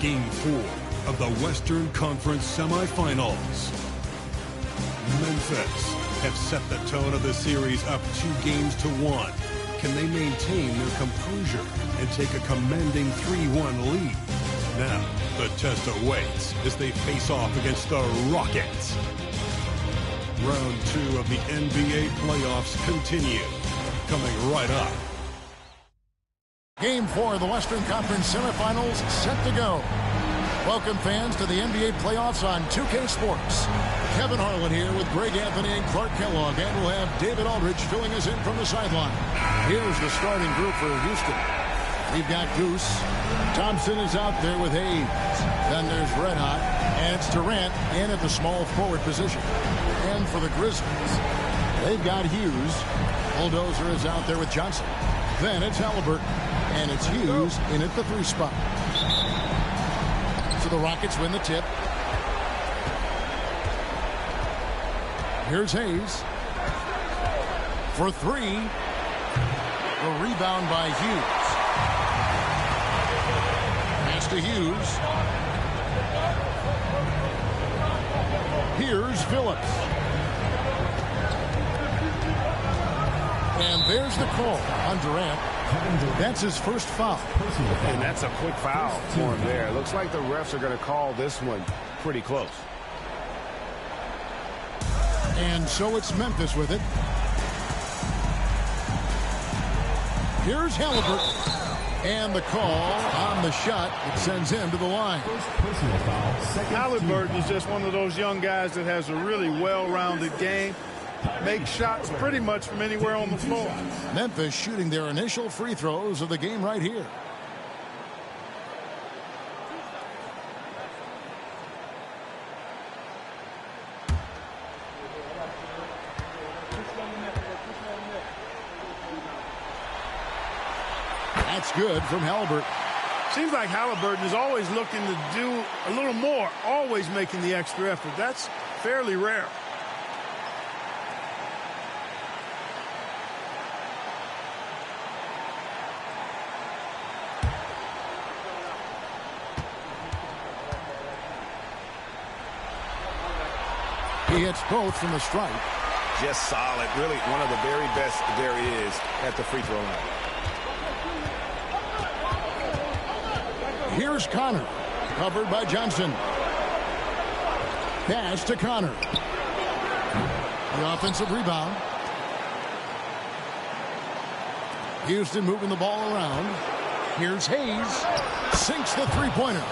Game 4 of the Western Conference semifinals. Memphis have set the tone of the series up 2-1. Can they maintain their composure and take a commanding 3-1 lead? Now, the test awaits as they face off against the Rockets. Round 2 of the NBA playoffs continue. Coming right up. Game 4 of the Western Conference semifinals set to go. Welcome, fans, to the NBA playoffs on 2K Sports. Kevin Harlan here with Greg Anthony and Clark Kellogg, and we'll have David Aldridge filling us in from the sideline. Here's the starting group for Houston. We've got Goose. Thompson is out there with Hayes. Then there's Red Hot, and it's Durant in at the small forward position. And for the Grizzlies, they've got Hughes. Bulldozer is out there with Johnson. Then it's Halliburton, and it's Hughes in at the 3 spot. So the Rockets win the tip. Here's Hayes for 3. The rebound by Hughes. Pass to Hughes. Here's Phillips. And there's the call on Durant. That's his first foul. And that's a quick foul for him there. Looks like the refs are going to call this one pretty close. And so it's Memphis with it. Here's Halliburton. And the call on the shot that sends him to the line. Halliburton is just one of those young guys that has a really well-rounded game. Makes shots pretty much from anywhere on the floor. Memphis shooting their initial free throws of the game right here. That's good from Halliburton. Seems like Halliburton is always looking to do a little more, always making the extra effort. That's fairly rare. He hits both from the stripe. Just solid. Really one of the very best there is at the free throw line. Here's Connor. Covered by Johnson. Pass to Connor. The offensive rebound. Houston moving the ball around. Here's Hayes. Sinks the three-pointer.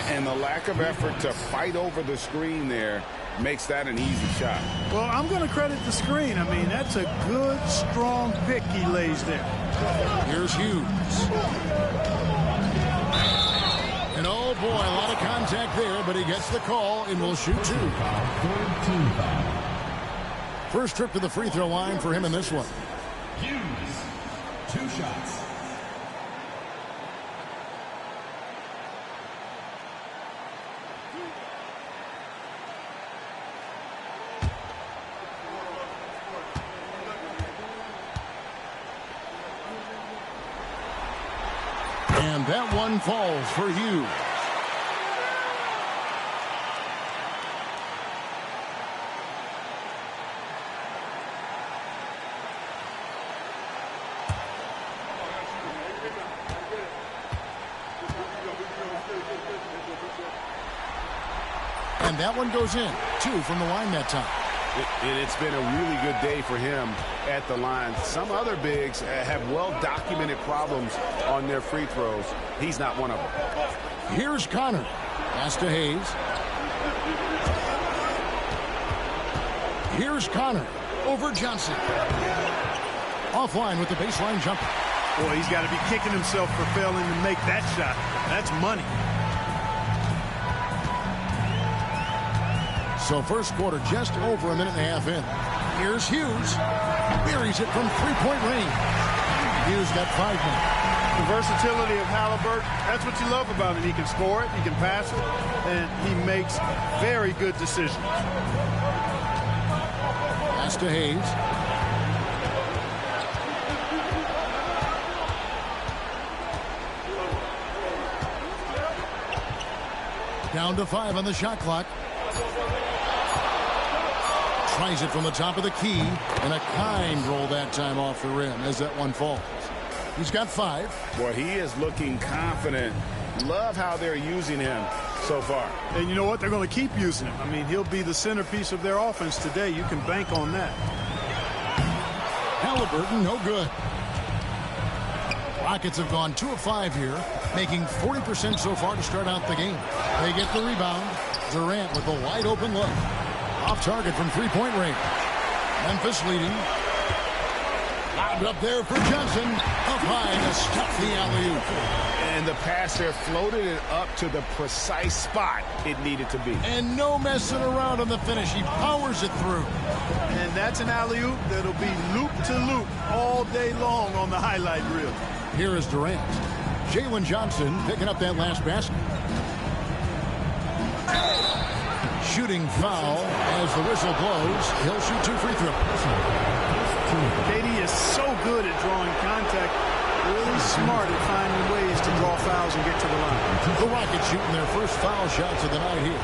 And the lack of effort to fight over the screen there makes that an easy shot. Well, I'm going to credit the screen. I mean, that's a good, strong pick he lays there. Here's Hughes. And oh boy, a lot of contact there, but he gets the call and will shoot 2. First trip to the free throw line for him in this one. Hughes, 2 shots. And that one falls for Hughes. And that one goes in. 2 from the line that time. It's been a really good day for him at the line. Some other bigs have well-documented problems on their free throws. He's not one of them. Here's Connor. Pass to Hayes. Here's Connor. Over Johnson. Offline with the baseline jumper. Boy, he's got to be kicking himself for failing to make that shot. That's money. So first quarter just over a minute and a half in. Here's Hughes. Buries it from three-point range. Hughes got 5 minutes. The versatility of Halliburton, that's what you love about him. He can score it, he can pass it, and he makes very good decisions. Pass to Hayes. Down to 5 on the shot clock. Tries it from the top of the key, and a kind roll that time off the rim as that one falls. He's got 5. Boy, he is looking confident. Love how they're using him so far. And you know what? They're going to keep using him. I mean, he'll be the centerpiece of their offense today. You can bank on that. Halliburton, no good. Rockets have gone 2 of 5 here, making 40% so far to start out the game. They get the rebound. Durant with a wide open look. Off target from three-point range. Memphis leading. Lobbed up there for Johnson. Up high to stop the alley-oop. And the pass there floated it up to the precise spot it needed to be. And no messing around on the finish. He powers it through. And that's an alley-oop that'll be loop to loop all day long on the highlight reel. Here is Durant. Jalen Johnson picking up that last basket. Shooting foul as the whistle blows. He'll shoot 2 free throws. KD is so good at drawing contact. Really smart at finding ways to draw fouls and get to the line. The Rockets shooting their first foul shots of the night here.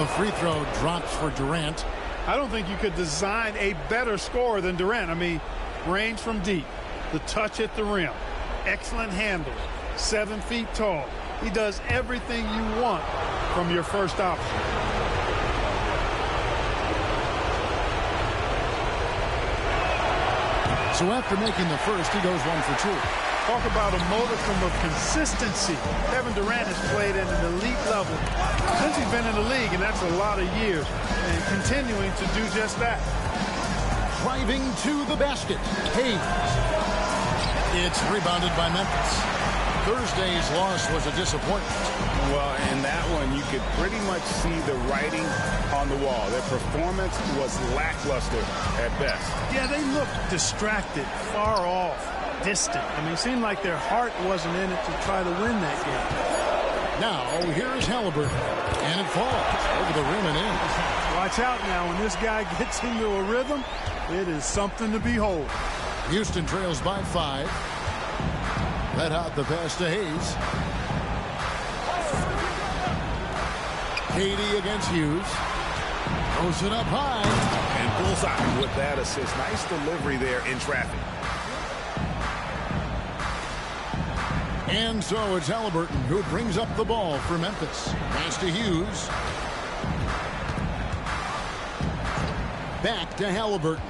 The free throw drops for Durant. I don't think you could design a better scorer than Durant. I mean, range from deep, the touch at the rim, excellent handle, 7 feet tall. He does everything you want from your first option. So after making the first, he goes 1 for 2. Talk about a modicum of consistency. Kevin Durant has played at an elite level since he's been in the league, and that's a lot of years, and continuing to do just that. Driving to the basket. Hayes. It's rebounded by Memphis. Thursday's loss was a disappointment. Well, in that one, you could pretty much see the writing on the wall. Their performance was lackluster at best. Yeah, they looked distracted, far off, distant. I mean, it seemed like their heart wasn't in it to try to win that game. Now, here is Halliburton. And it falls over the rim and in. Watch out now. When this guy gets into a rhythm, it is something to behold. Houston trails by 5. Let out the pass to Hayes. KD against Hughes. Throws it up high. And bullseye with that assist. Nice delivery there in traffic. And so it's Halliburton who brings up the ball for Memphis. Pass to Hughes. Back to Halliburton.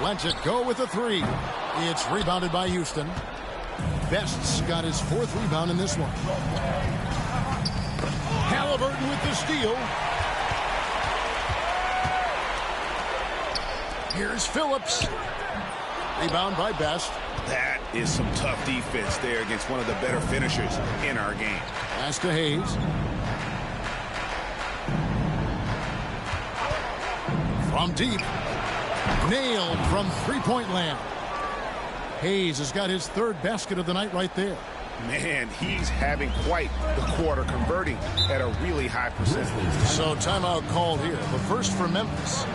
Lets it go with a 3. It's rebounded by Houston. Best's got his 4th rebound in this one. Halliburton with the steal. Here's Phillips. Rebound by Best. That is some tough defense there against one of the better finishers in our game. Pass to Hayes. From deep. Nailed from three-point land. Hayes has got his 3rd basket of the night right there. Man, he's having quite the quarter, converting at a really high percentage. So timeout called here. The first for Memphis.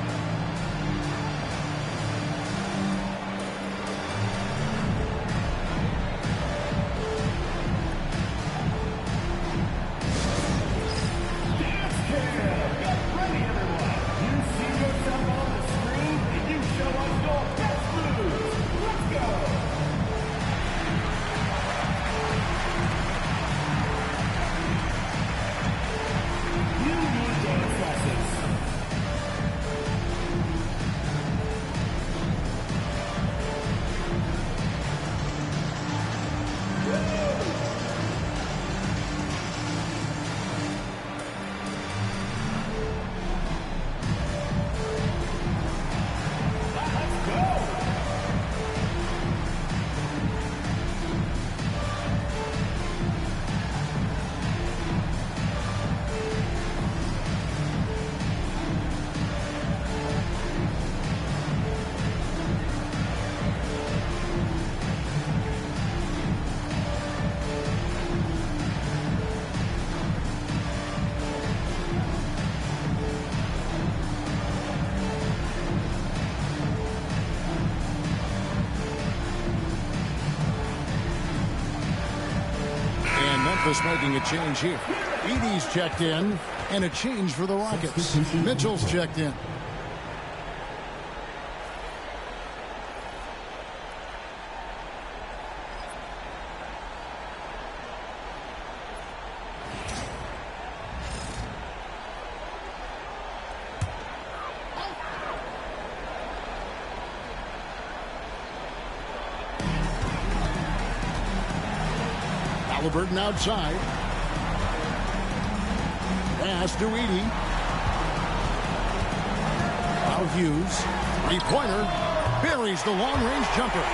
Memphis making a change here. Edey's checked in, and a change for the Rockets. Mitchell's checked in. Halliburton outside. Pass to Edey. Now Hughes. Three-pointer. Buries the long-range jumper.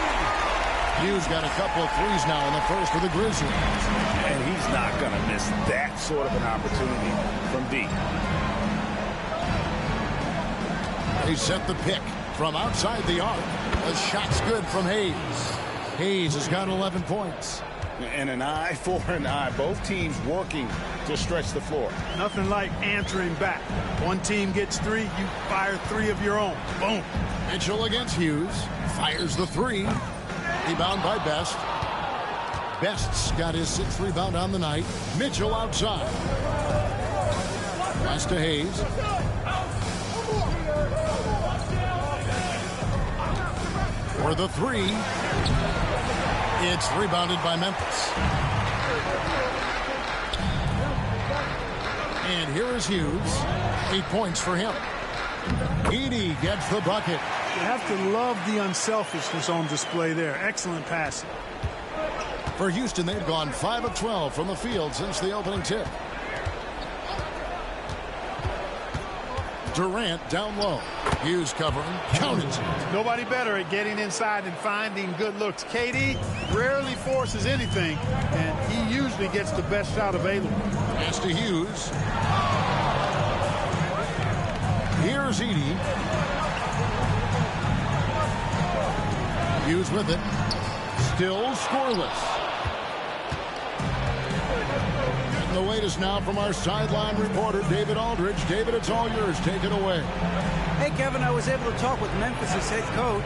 Hughes got a couple of threes now in the first for the Grizzlies. And he's not going to miss that sort of an opportunity from deep. They set the pick from outside the arc. The shot's good from Hayes. Hayes has got 11 points. And an eye for an eye. Both teams working to stretch the floor. Nothing like answering back. One team gets three, you fire three of your own. Boom. Mitchell against Hughes. Fires the three. Rebound by Best. Best's got his 6th rebound on the night. Mitchell outside. Pass to Hayes. For the three. It's rebounded by Memphis. And here is Hughes. 8 points for him. Edey gets the bucket. You have to love the unselfishness on display there. Excellent passing. For Houston, they've gone 5 of 12 from the field since the opening tip. Durant down low. Hughes covering. Count it. Nobody better at getting inside and finding good looks. KD rarely forces anything, and he usually gets the best shot available. Pass to Hughes. Here's Edey. Hughes with it. Still scoreless. The latest now from our sideline reporter, David Aldridge. David, it's all yours. Take it away. Hey, Kevin, I was able to talk with Memphis' head coach.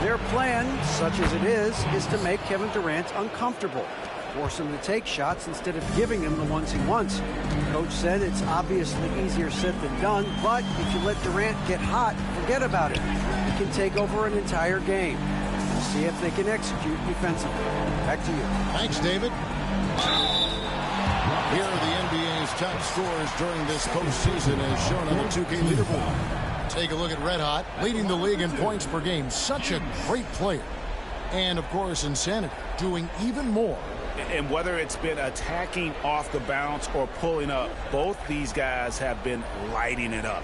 Their plan, such as it is to make Kevin Durant uncomfortable. Force him to take shots instead of giving him the ones he wants. The coach said it's obviously easier said than done, but if you let Durant get hot, forget about it. He can take over an entire game. We'll see if they can execute defensively. Back to you. Thanks, David. Here are the NBA's top scorers during this postseason as shown on the 2K leaderboard. Take a look at Red Hot, leading the league in points per game. Such a great player. And, of course, Insanity, doing even more. And whether it's been attacking off the bounce or pulling up, both these guys have been lighting it up.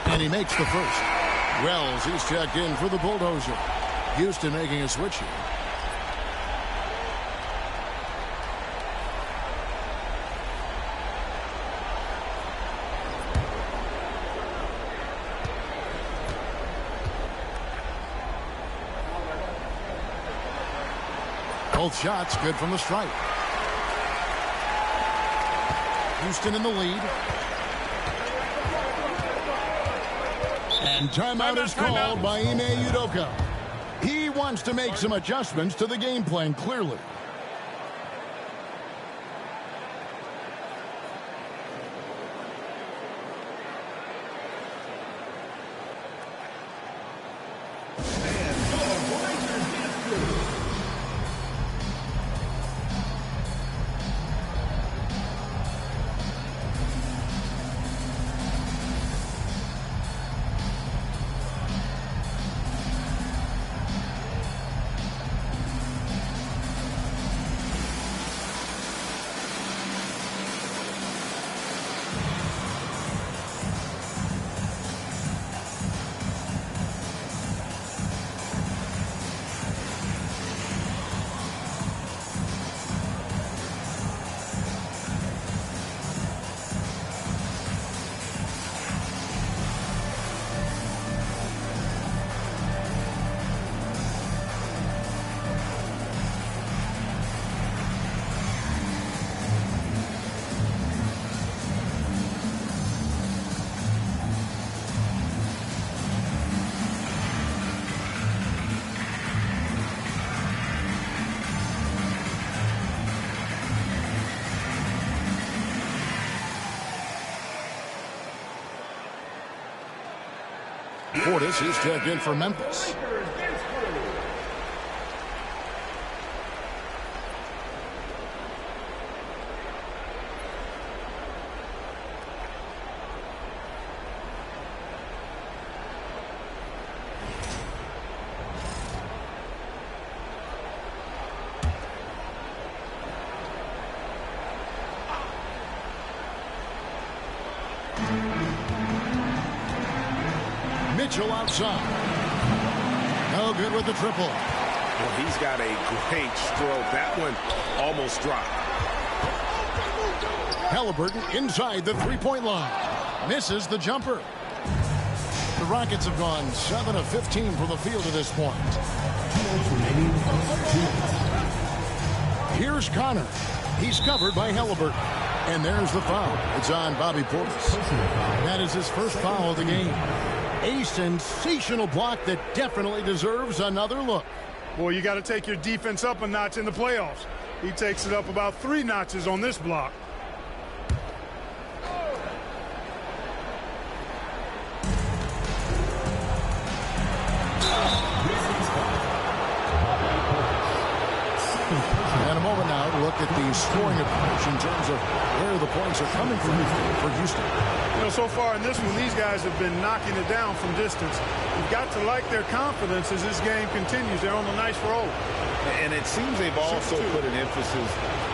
And he makes the first. Wells, he's checked in for the Bulldozer. Houston making a switch here. Both shots good from the stripe. Houston in the lead. And timeout is called by Ime Udoka. He wants to make some adjustments to the game plan, clearly. Portis, he's checked in for Memphis. Mitchell outside. No good with the triple. Well, he's got a great stroke. That one almost dropped. Halliburton inside the three-point line. Misses the jumper. The Rockets have gone 7 of 15 from the field to this point. Here's Connor. He's covered by Halliburton. And there's the foul. It's on Bobby Portis. That is his first foul of the game. A sensational block that definitely deserves another look. Boy, you got to take your defense up a notch in the playoffs. He takes it up about 3 notches on this block. And a moment now to look at the scoring approach in terms of where the points are coming from for Houston. You know, so far in this one, these guys have been knocking it down from distance. You've got to like their confidence as this game continues. They're on a nice roll. And it seems they've also put an emphasis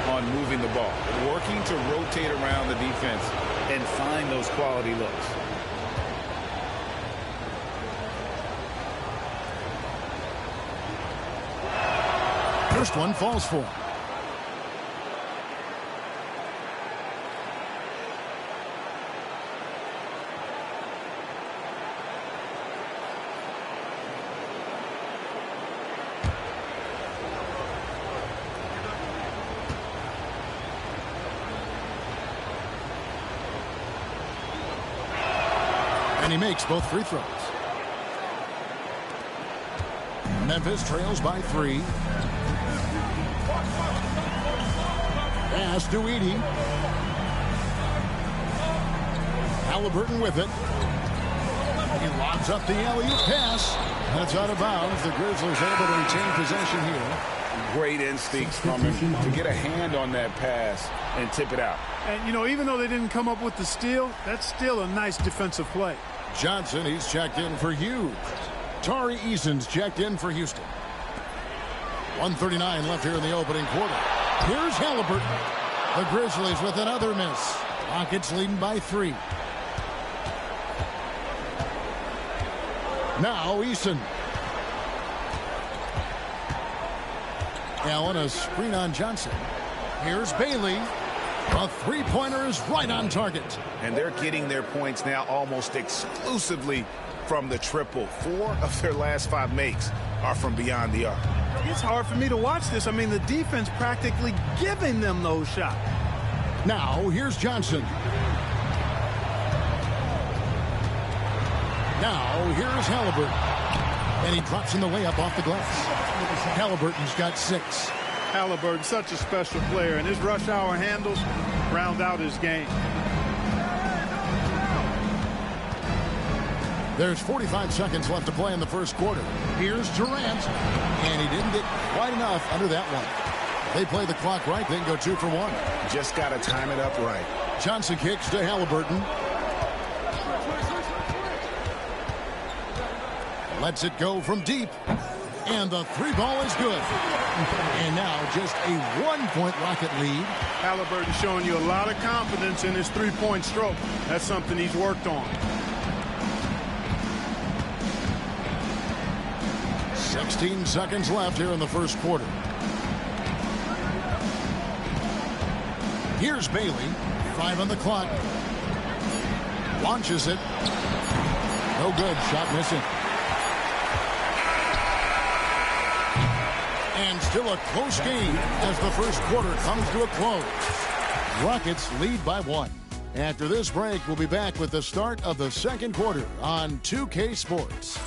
on moving the ball, working to rotate around the defense and find those quality looks. First one falls for him. And he makes both free throws. Memphis trails by 3. Pass to Edey. Halliburton with it. He lobs up the alley-oop pass. That's out of bounds. The Grizzlies able to retain possession here. Great instincts from him to get a hand on that pass and tip it out. And, you know, even though they didn't come up with the steal, that's still a nice defensive play. Johnson, he's checked in for Hughes. Tari Eason's checked in for Houston. 1:39 left here in the opening quarter. Here's Halliburton. The Grizzlies with another miss. Rockets leading by 3. Now Eason. Allen, a screen on Johnson. Here's Bailey. A three-pointer is right on target. And they're getting their points now almost exclusively from the triple. 4 of their last 5 makes are from beyond the arc. It's hard for me to watch this. I mean, the defense practically giving them those shots. Now, here's Johnson. Now, here's Halliburton. And he drops in the layup off the glass. Halliburton's got 6. Halliburton, such a special player, and his rush hour handles round out his game. There's 45 seconds left to play in the first quarter. Here's Durant, and he didn't get quite enough under that one. They play the clock right, then go 2 for 1. Just got to time it up right. Johnson kicks to Halliburton. Lets it go from deep. And the 3-ball is good. And now just a 1-point Rocket lead. Halliburton showing you a lot of confidence in his three-point stroke. That's something he's worked on. 16 seconds left here in the first quarter. Here's Bailey. 5 on the clock. Launches it. No good. Shot missing. And still a close game as the first quarter comes to a close. Rockets lead by 1. After this break, we'll be back with the start of the second quarter on 2K Sports.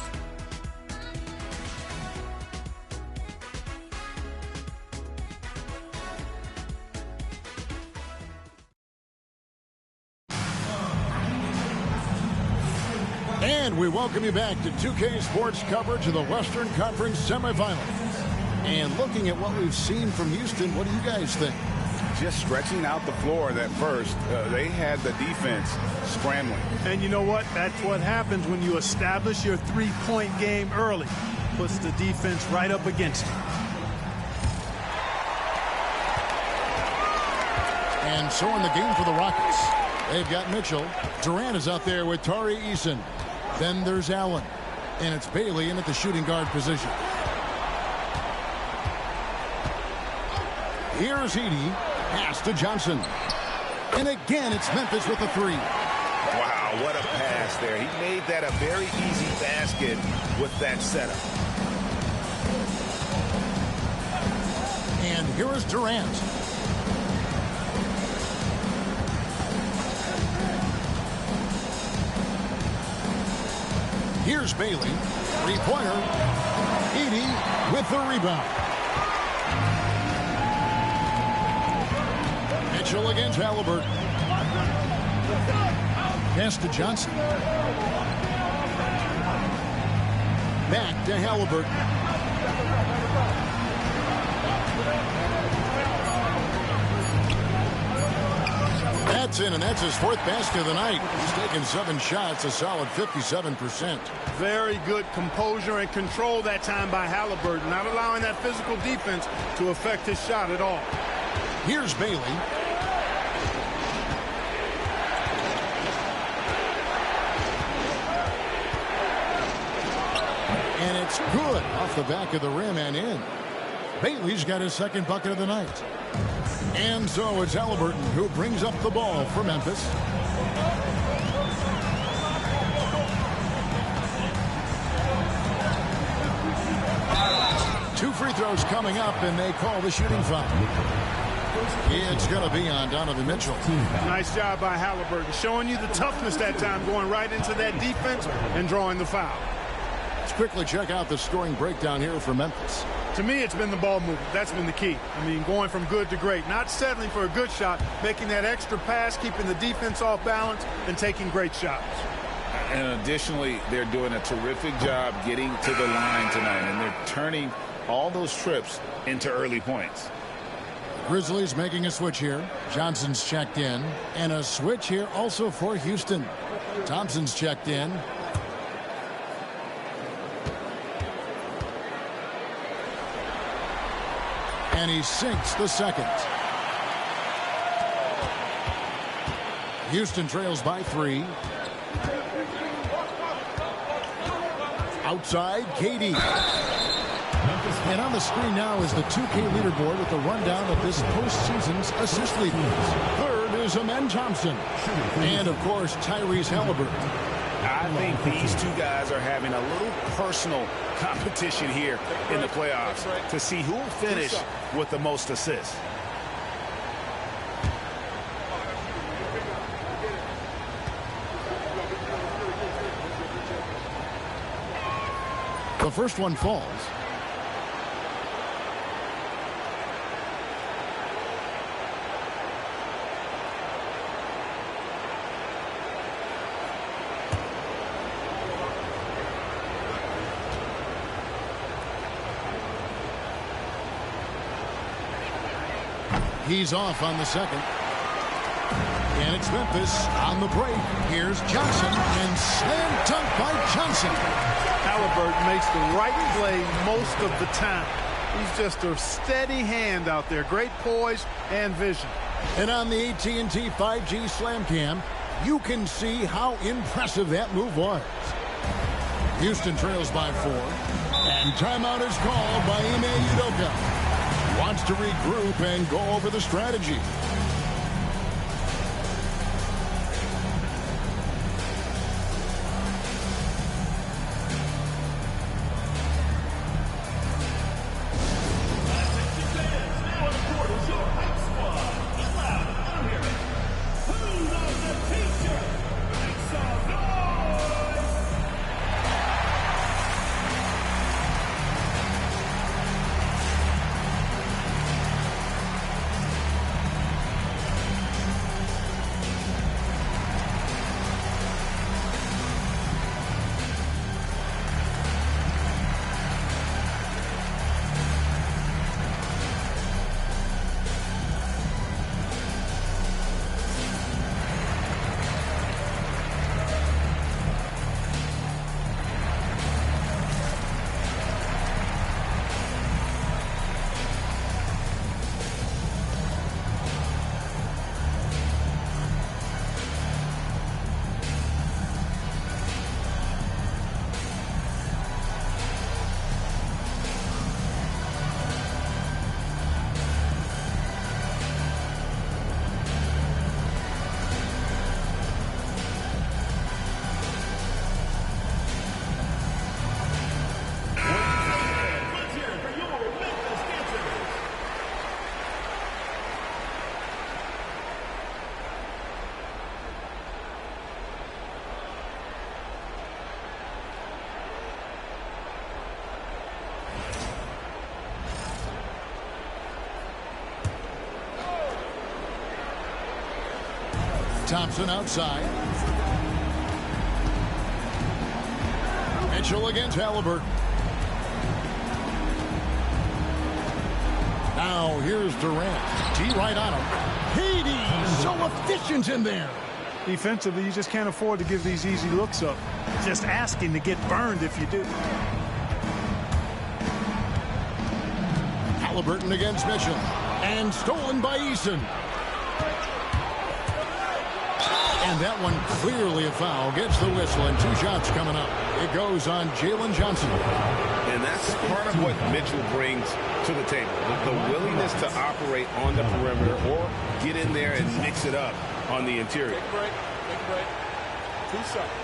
And we welcome you back to 2K Sports coverage of the Western Conference semifinals. And looking at what we've seen from Houston, what do you guys think? Just stretching out the floor that first. They had the defense scrambling. And you know what? That's what happens when you establish your three-point game early. Puts the defense right up against you. And so in the game for the Rockets, they've got Mitchell. Durant is out there with Tari Eason. Then there's Allen. And it's Bailey in at the shooting guard position. Here's Edey. Pass to Johnson. And again, it's Memphis with a three. Wow, what a pass there. He made that a very easy basket with that setup. And here is Durant. Here's Bailey. Three-pointer. Edey with the rebound. Mitchell against Halliburton. Pass to Johnson. Back to Halliburton. That's in, and that's his fourth basket of the night. He's taken 7 shots, a solid 57%. Very good composure and control that time by Halliburton, not allowing that physical defense to affect his shot at all. Here's Bailey. And it's good off the back of the rim and in. Bailey's got his second bucket of the night. And so it's Halliburton who brings up the ball for Memphis. Two free throws coming up, and they call the shooting foul. It's going to be on Donovan Mitchell. Nice job by Halliburton, showing you the toughness that time, going right into that defense and drawing the foul. Let's quickly check out the scoring breakdown here for Memphis. To me, it's been the ball movement. That's been the key. I mean, going from good to great. Not settling for a good shot, making that extra pass, keeping the defense off balance, and taking great shots. And additionally, they're doing a terrific job getting to the line tonight, and they're turning all those trips into early points. Grizzlies making a switch here. Johnson's checked in. And a switch here also for Houston. Thompson's checked in. And he sinks the second. Houston trails by 3. Outside, KD. And on the screen now is the 2K leaderboard with the rundown of this postseason's assist leaders. Third is Amen Thompson. And, of course, Tyrese Halliburton. I think these two guys are having a little personal competition here in the playoffs to see who will finish with the most assists. The first one falls. He's off on the second. And it's Memphis on the break. Here's Johnson, and slam dunk by Johnson. Halliburton makes the right play most of the time. He's just a steady hand out there. Great poise and vision. And on the AT&T 5G Slam Cam, you can see how impressive that move was. Houston trails by 4. And timeout is called by Ime Udoka. Wants to regroup and go over the strategy. Thompson outside. Mitchell against Halliburton. Now here's Durant. T right on him. Katie, so efficient in there. Defensively, you just can't afford to give these easy looks up. Just asking to get burned if you do. Halliburton against Mitchell. And stolen by Eason. And that one clearly a foul. Gets the whistle and 2 shots coming up. It goes on Jalen Johnson. And that's part of what Mitchell brings to the table. The willingness to operate on the perimeter or get in there and mix it up on the interior. Take a break. Take a break. 2 seconds.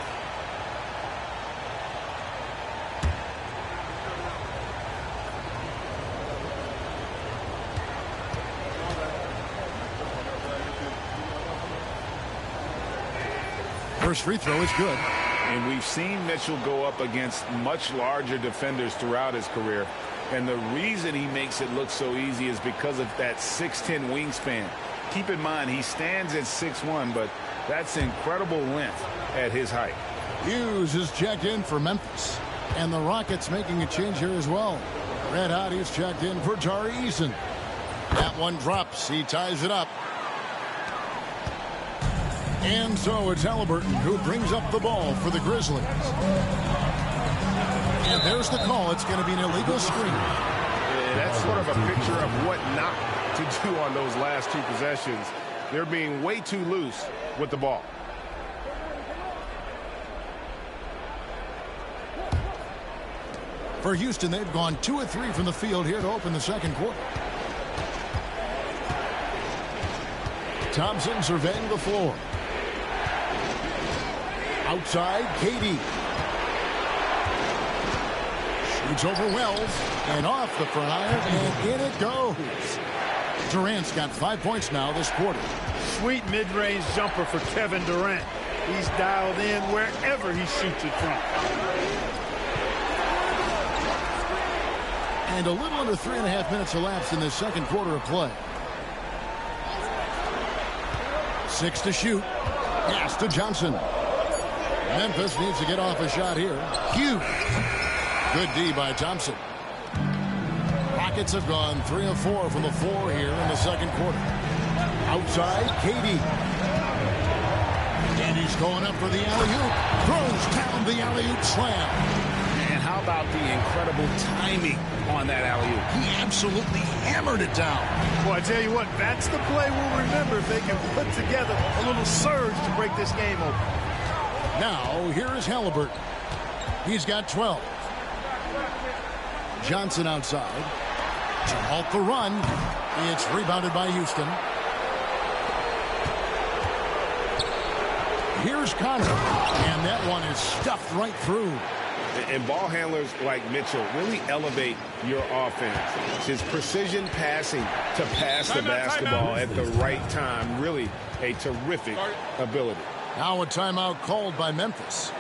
First free throw is good. And we've seen Mitchell go up against much larger defenders throughout his career. And the reason he makes it look so easy is because of that 6'10" wingspan. Keep in mind, he stands at 6'1", but that's incredible length at his height. Hughes is checked in for Memphis. And the Rockets making a change here as well. Red Hot is checked in for Tari Eason. That one drops. He ties it up. And so it's Halliburton who brings up the ball for the Grizzlies. And there's the call. It's going to be an illegal screen. Yeah, that's sort of a picture of what not to do on those last 2 possessions. They're being way too loose with the ball. For Houston, they've gone 2 of 3 from the field here to open the second quarter. Thompson surveying the floor. Outside, KD. Shoots over Wells. And off the front iron, and in it goes. Durant's got 5 points now this quarter. Sweet mid-range jumper for Kevin Durant. He's dialed in wherever he shoots it from. And a little under 3.5 minutes elapsed in this second quarter of play. 6 to shoot. Pass to Johnson. Memphis needs to get off a shot here. Hughes. Good D by Thompson. Rockets have gone 3 of 4 from the floor here in the second quarter. Outside, KD. And he's going up for the alley-oop. Throws down the alley-oop slam. And how about the incredible timing on that alley-oop? He absolutely hammered it down. Well, I tell you what, that's the play we'll remember if they can put together a little surge to break this game open. Now, here is Halliburton. He's got 12. Johnson outside. To halt the run. It's rebounded by Houston. Here's Connor. And that one is stuffed right through. And ball handlers like Mitchell really elevate your offense. His precision passing to pass the basketball at the right time. Really a terrific ability. Now a timeout called by Memphis.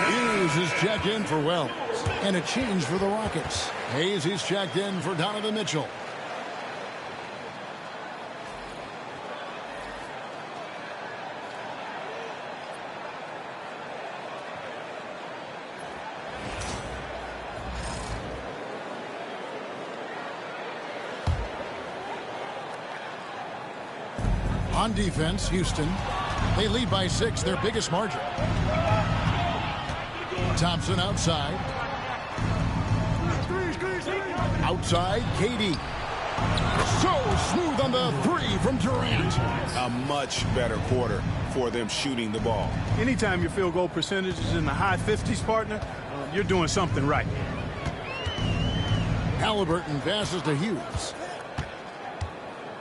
Hughes is checked in for Wells. And a change for the Rockets. Hayes is checked in for Donovan Mitchell. On defense, Houston. They lead by 6, their biggest margin. Thompson outside. Outside, KD. So smooth on the 3 from Durant. A much better quarter for them shooting the ball. Anytime your field goal percentage is in the high 50s, partner, you're doing something right. Halliburton passes to Hughes.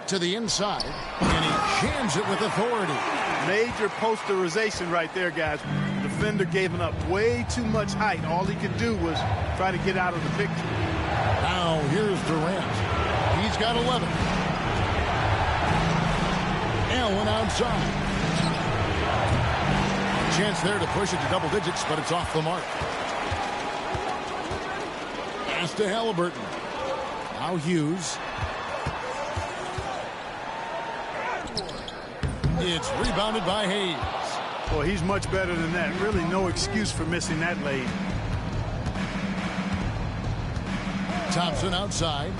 To the inside, and he jams it with authority. Major posterization right there, guys. The defender gave him up way too much height. All he could do was try to get out of the picture. Now here's Durant. He's got 11. Allen outside. Chance there to push it to double digits, but it's off the mark. Pass to Halliburton. Now Hughes. It's rebounded by Hayes. Well, he's much better than that. Really no excuse for missing that lane. Thompson outside.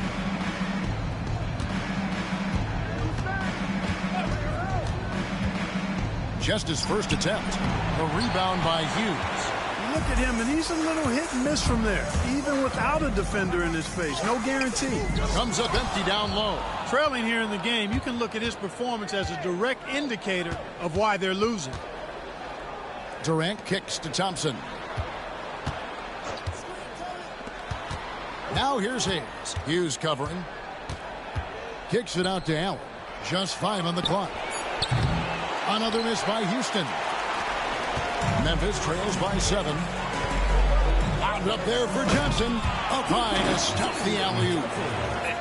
Just his first attempt. A rebound by Hughes. Look at him, and he's a little hit and miss from there, even without a defender in his face. No guarantee. Comes up empty down low. Trailing here in the game, you can look at his performance as a direct indicator of why they're losing. Durant kicks to Thompson. Now here's Hayes. Hughes covering. Kicks it out to Allen. Just 5 on the clock. Another miss by Houston. Memphis trails by 7. Lobbed up there for Johnson. Up high to stop the alley-oop.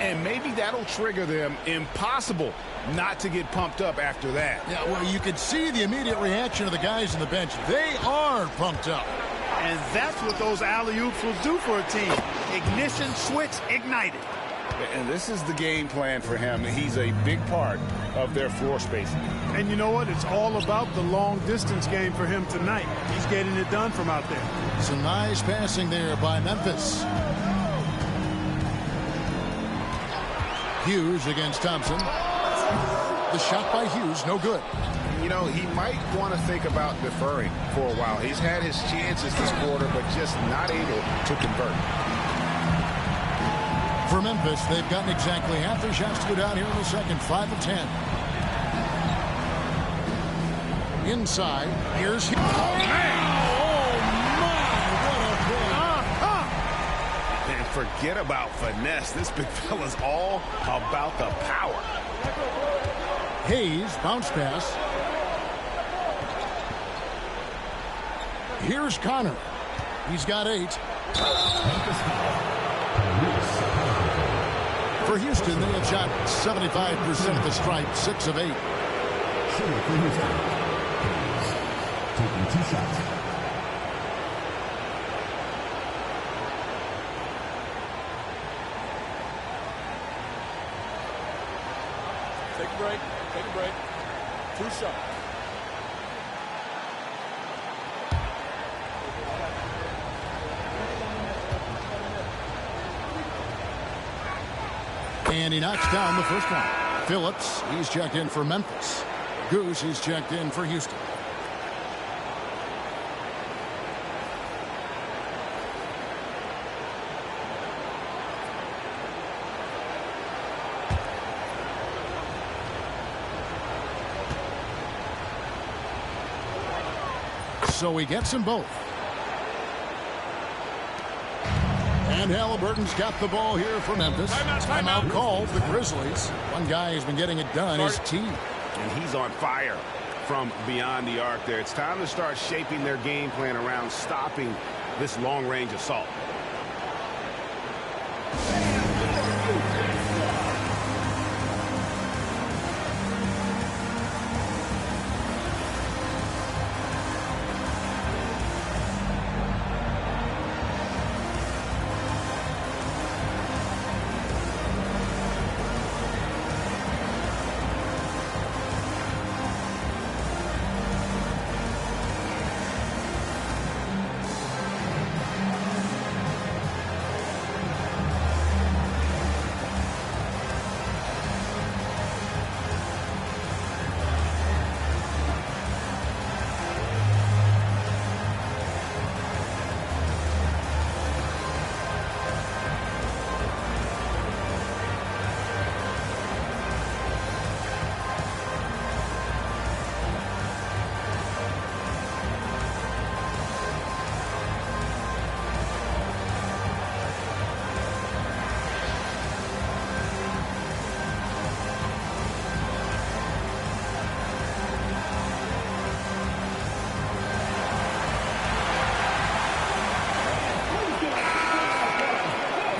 And maybe that'll trigger them. Impossible not to get pumped up after that. Yeah, well, you could see the immediate reaction of the guys on the bench. They are pumped up. And that's what those alley-oops will do for a team. Ignition switch ignited. And this is the game plan for him. He's a big part of their floor spacing. And you know what? It's all about the long-distance game for him tonight. He's getting it done from out there. Some nice passing there by Memphis. Hughes against Thompson. The shot by Hughes, no good. You know, he might want to think about deferring for a while. He's had his chances this quarter, but just not able to convert. For Memphis, they've gotten exactly half their shots to go down here in the second. 5 of 10. Inside, here's Hughes. Oh, man! Oh, my, what a play. And forget about finesse. This big fella's all about the power. Hayes, bounce pass. Here's Connor. He's got 8. For Houston, they have shot 75% at the stripe, 6 of 8. Taking 2 shots. Take a break. Take a break. 2 shots. And he knocks down the first one. Phillips, he's checked in for Memphis. Goose, he's checked in for Houston. So he gets them both. And Halliburton's got the ball here for Memphis. Timeout called the Grizzlies. One guy who's been getting it done is T. And he's on fire from beyond the arc there. It's time to start shaping their game plan around stopping this long-range assault.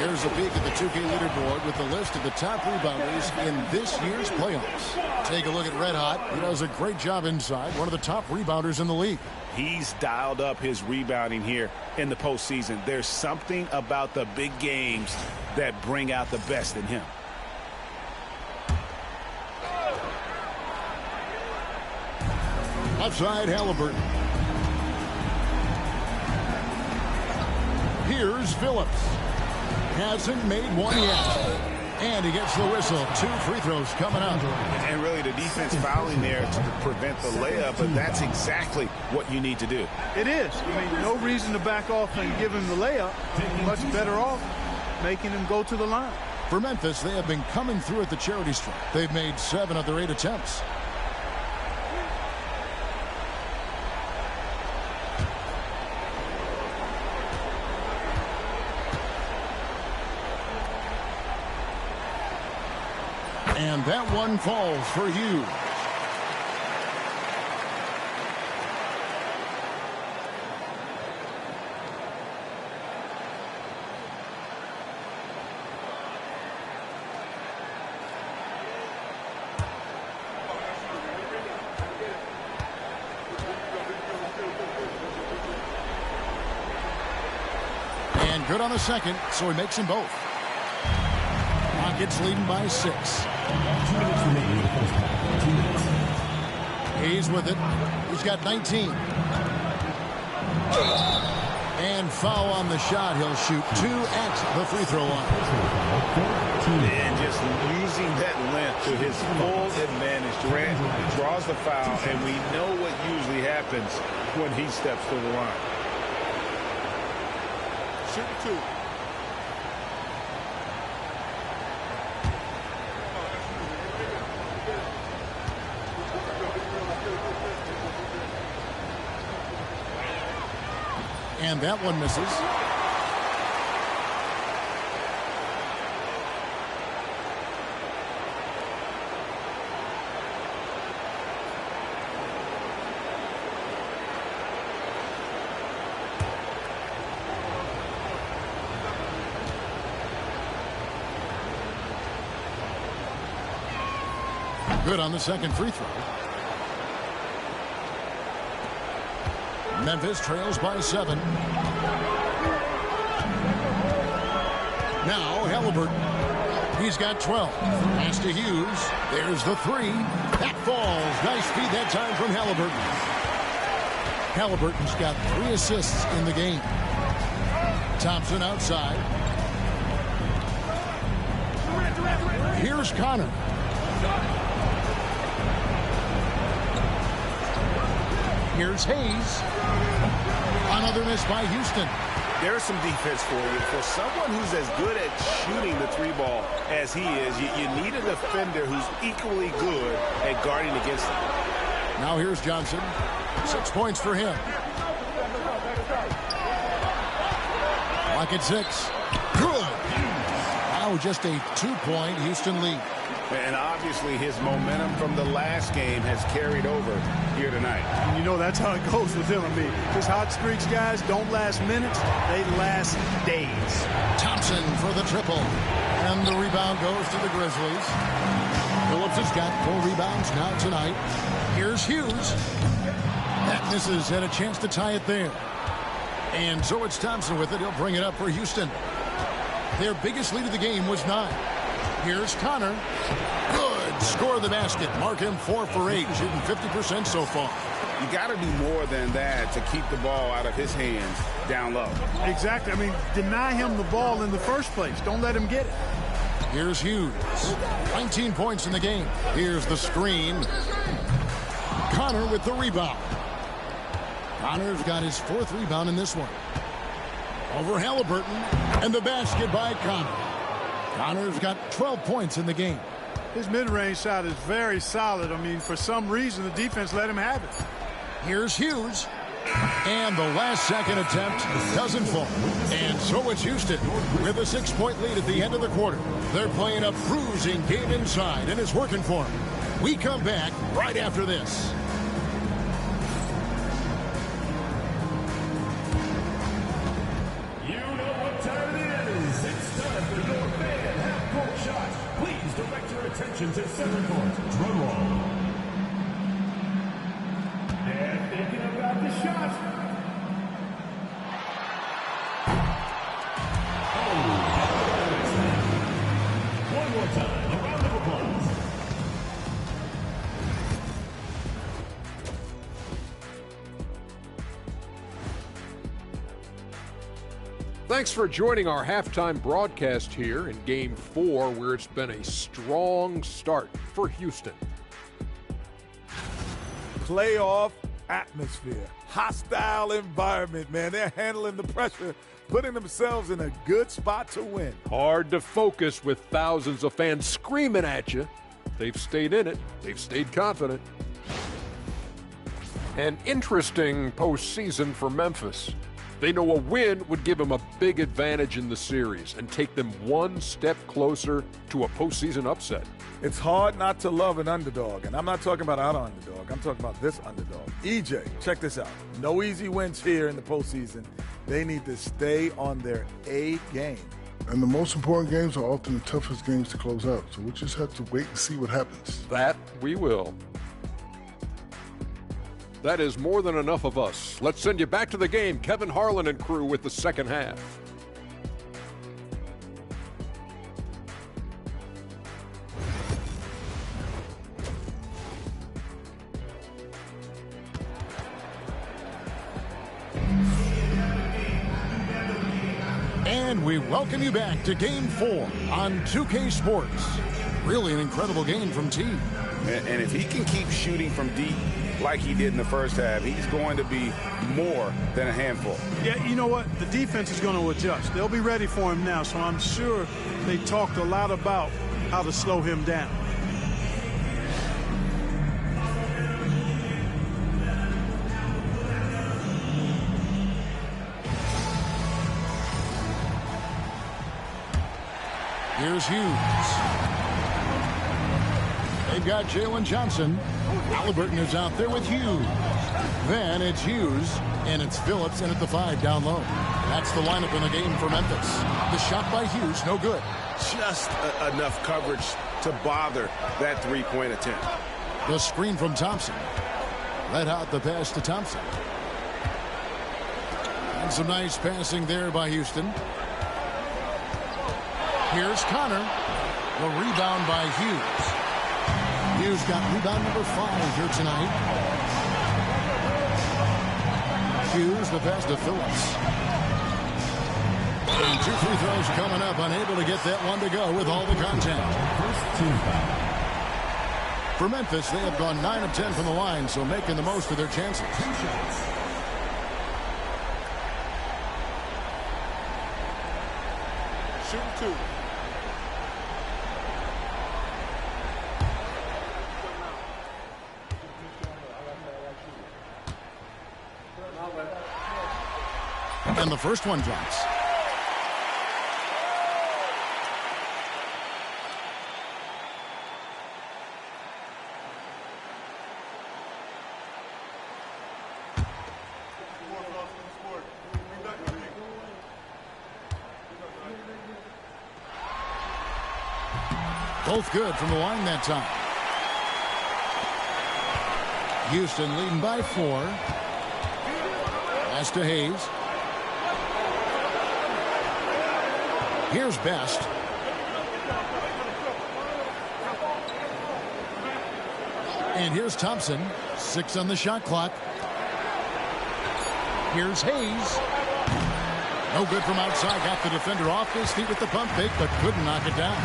There's a peek at the 2K leaderboard with the list of the top rebounders in this year's playoffs. Take a look at Red Hot. He does a great job inside. One of the top rebounders in the league. He's dialed up his rebounding here in the postseason. There's something about the big games that bring out the best in him. Outside Halliburton. Here's Phillips. Hasn't made one yet. And he gets the whistle. 2 free throws coming out. And really the defense fouling there to prevent the layup, but that's exactly what you need to do. It is. I mean, no reason to back off and give him the layup. Much better off making him go to the line. For Memphis, they have been coming through at the charity stripe. They've made 7 of their 8 attempts. And that one falls for Hughes. And good on the second, so he makes them both. Rockets leading by 6. 2 minutes remaining in the first half. 2 minutes. He's with it. He's got 19. And foul on the shot. He'll shoot 2 at the free throw line. And just using that length to his full advantage. Durant draws the foul, and we know what usually happens when he steps to the line. Shoot 2. And that one misses. Good on the second free throw. Memphis trails by 7. Now Halliburton. He's got 12. Pass to Hughes. There's the 3. That falls. Nice feed that time from Halliburton. Halliburton's got 3 assists in the game. Thompson outside. Here's Connor. Here's Hayes. Another miss by Houston. There's some defense for you. For someone who's as good at shooting the 3 ball as he is, you need a defender who's equally good at guarding against him. Now here's Johnson. 6 points for him. Lock at 6. Good. Now just a 2-point Houston lead. And obviously his momentum from the last game has carried over here tonight. And you know that's how it goes with him. I mean, his hot streaks, guys, don't last minutes. They last days. Thompson for the triple. And the rebound goes to the Grizzlies. Phillips has got 4 rebounds now tonight. Here's Hughes. That misses. Had a chance to tie it there. And so it's Thompson with it. He'll bring it up for Houston. Their biggest lead of the game was 9. Here's Connor. Good. Score the basket. Mark him 4 for 8. Shooting 50% so far. You got to do more than that to keep the ball out of his hands down low. Exactly. I mean, deny him the ball in the first place. Don't let him get it. Here's Hughes. 19 points in the game. Here's the screen. Connor with the rebound. Connor's got his 4th rebound in this one. Over Halliburton. And the basket by Connor. Connor's got 12 points in the game. His mid-range shot is very solid. I mean, for some reason, the defense let him have it. Here's Hughes. And the last second attempt doesn't fall. And so it's Houston with a 6-point lead at the end of the quarter. They're playing a bruising game inside, and it's working for them. We come back right after this. You know what time it is. It's time Attention to center court, drum roll. They're thinking about the shot. One more time, a round of applause. Thanks for joining our halftime broadcast here in Game 4, where it's been a strong start for Houston. Playoff atmosphere, hostile environment, man. They're handling the pressure, putting themselves in a good spot to win. Hard to focus with thousands of fans screaming at you. They've stayed in it. They've stayed confident. An interesting postseason for Memphis. They know a win would give them a big advantage in the series and take them one step closer to a postseason upset. It's hard not to love an underdog, and I'm not talking about our underdog. I'm talking about this underdog. EJ, check this out. No easy wins here in the postseason. They need to stay on their A game. And the most important games are often the toughest games to close out, so we'll just have to wait and see what happens. That we will. That is more than enough of us. Let's send you back to the game. Kevin Harlan and crew with the second half. And we welcome you back to Game 4 on 2K Sports. Really an incredible game from T. And if he can keep shooting from deep like he did in the first half, he's going to be more than a handful. Yeah, you know what? The defense is going to adjust. They'll be ready for him now, so I'm sure they talked a lot about how to slow him down. Here's Hughes. They've got Jalen Johnson. Halliburton is out there with Hughes. Then it's Hughes, and it's Phillips in at the 5 down low. That's the lineup in the game for Memphis. The shot by Hughes, no good. Just enough coverage to bother that three-point attempt. The screen from Thompson. Let out the pass to Thompson. And some nice passing there by Houston. Here's Connor. The rebound by Hughes. Hughes got rebound number 5 here tonight. Hughes, the pass to Phillips. And 2 free throws coming up, unable to get that one to go with all the contact. For Memphis, they have gone 9 of 10 from the line, so making the most of their chances. Shooting 2. And the first one drops. Both good from the line that time. Houston leading by 4. Pass to Hayes. Here's Best. And here's Thompson. 6 on the shot clock. Here's Hayes. No good from outside. Got the defender off his feet with the pump fake, but couldn't knock it down.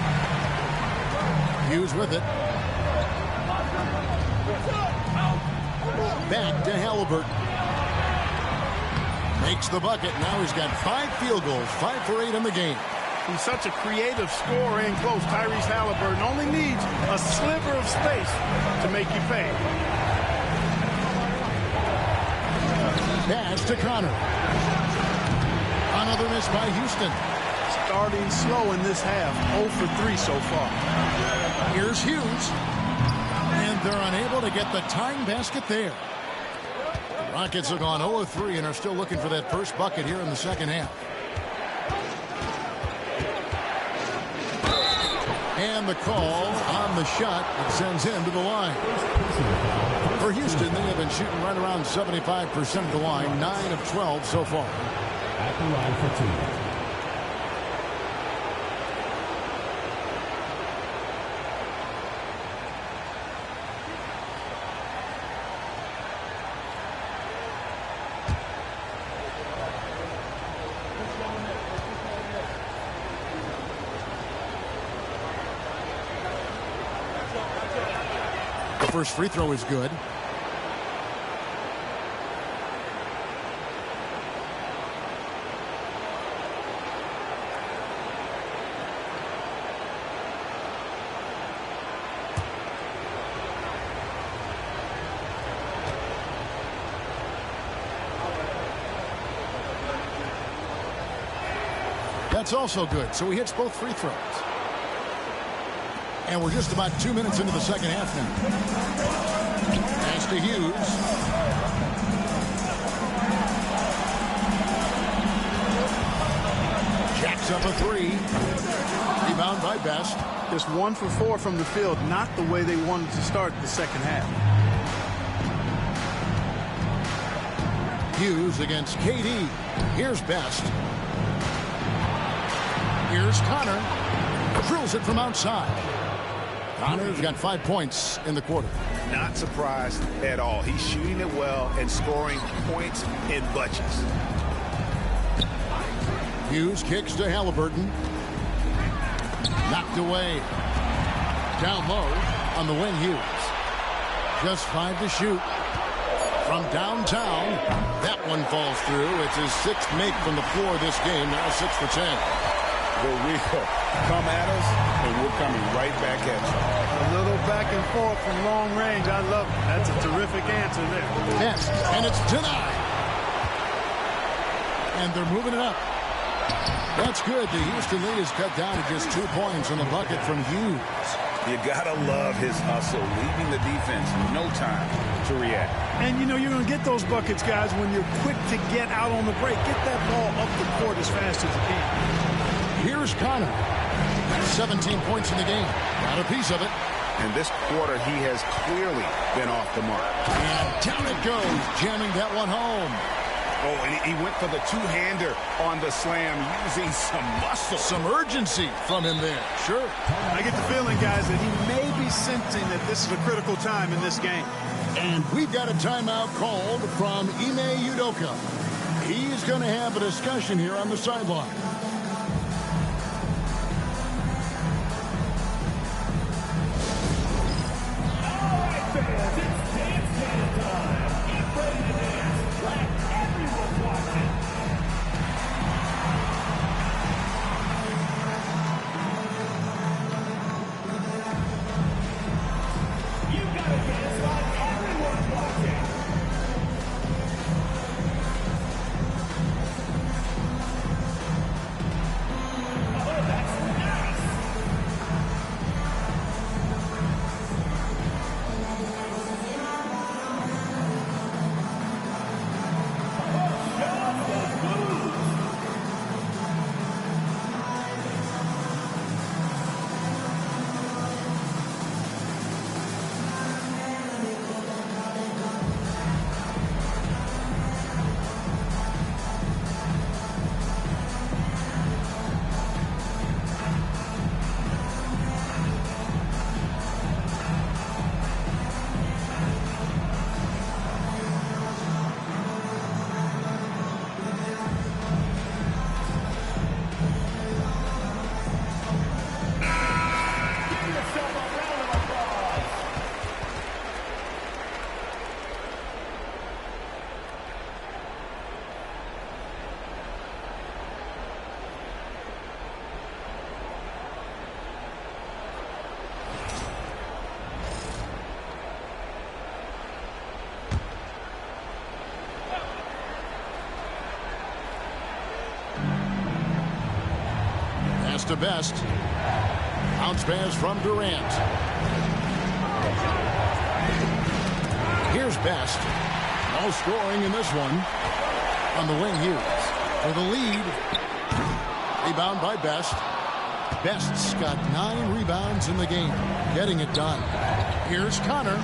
Hughes with it. Back to Halliburton. Makes the bucket. Now he's got 5 field goals. 5 for 8 in the game. He's such a creative scorer in close. Tyrese Halliburton only needs a sliver of space to make you pay. Pass to Connor. Another miss by Houston. Starting slow in this half. 0 for 3 so far. Here's Hughes. And they're unable to get the tying basket there. The Rockets have gone 0 of 3 and are still looking for that first bucket here in the second half. And And the call on the shot that sends him to the line. For Houston, they have been shooting right around 75% of the line, 9 of 12 so far. At the line for 2. First free throw is good. That's also good. So he hits both free throws. And we're just about 2 minutes into the second half now. Pass to Hughes. Jacks up a three. Rebound by Best. Just 1 for 4 from the field, not the way they wanted to start the second half. Hughes against KD. Here's Best. Here's Connor. Drills it from outside. Connor's got 5 points in the quarter. Not surprised at all. He's shooting it well and scoring points in bunches. Hughes kicks to Halliburton. Knocked away. Down low on the wing, Hughes. Just 5 to shoot. From downtown, that one falls through. It's his 6th make from the floor this game. Now 6 for 10. The wheel. Come at us, and we're coming right back at you. A little back and forth from long range. I love it. That's a terrific answer there. Yes, and it's denied. And they're moving it up. That's good. The Houston lead is cut down to just 2 points on the bucket from Hughes. You gotta love his hustle, leaving the defense no time to react. And you know you're going to get those buckets, guys, when you're quick to get out on the break. Get that ball up the court as fast as you can. Here's Connor. 17 points in the game. Got a piece of it. And this quarter, he has clearly been off the mark. And down it goes, jamming that one home. Oh, and he went for the two-hander on the slam, using some muscle. Some urgency from him there. Sure. I get the feeling, guys, that he may be sensing that this is a critical time in this game. And we've got a timeout called from Ime Udoka. He's going to have a discussion here on the sideline. To Best. Bounce pass from Durant. Here's Best. No scoring in this one. On the wing, Hughes. For the lead. Rebound by Best. Best's got 9 rebounds in the game, getting it done. Here's Connor.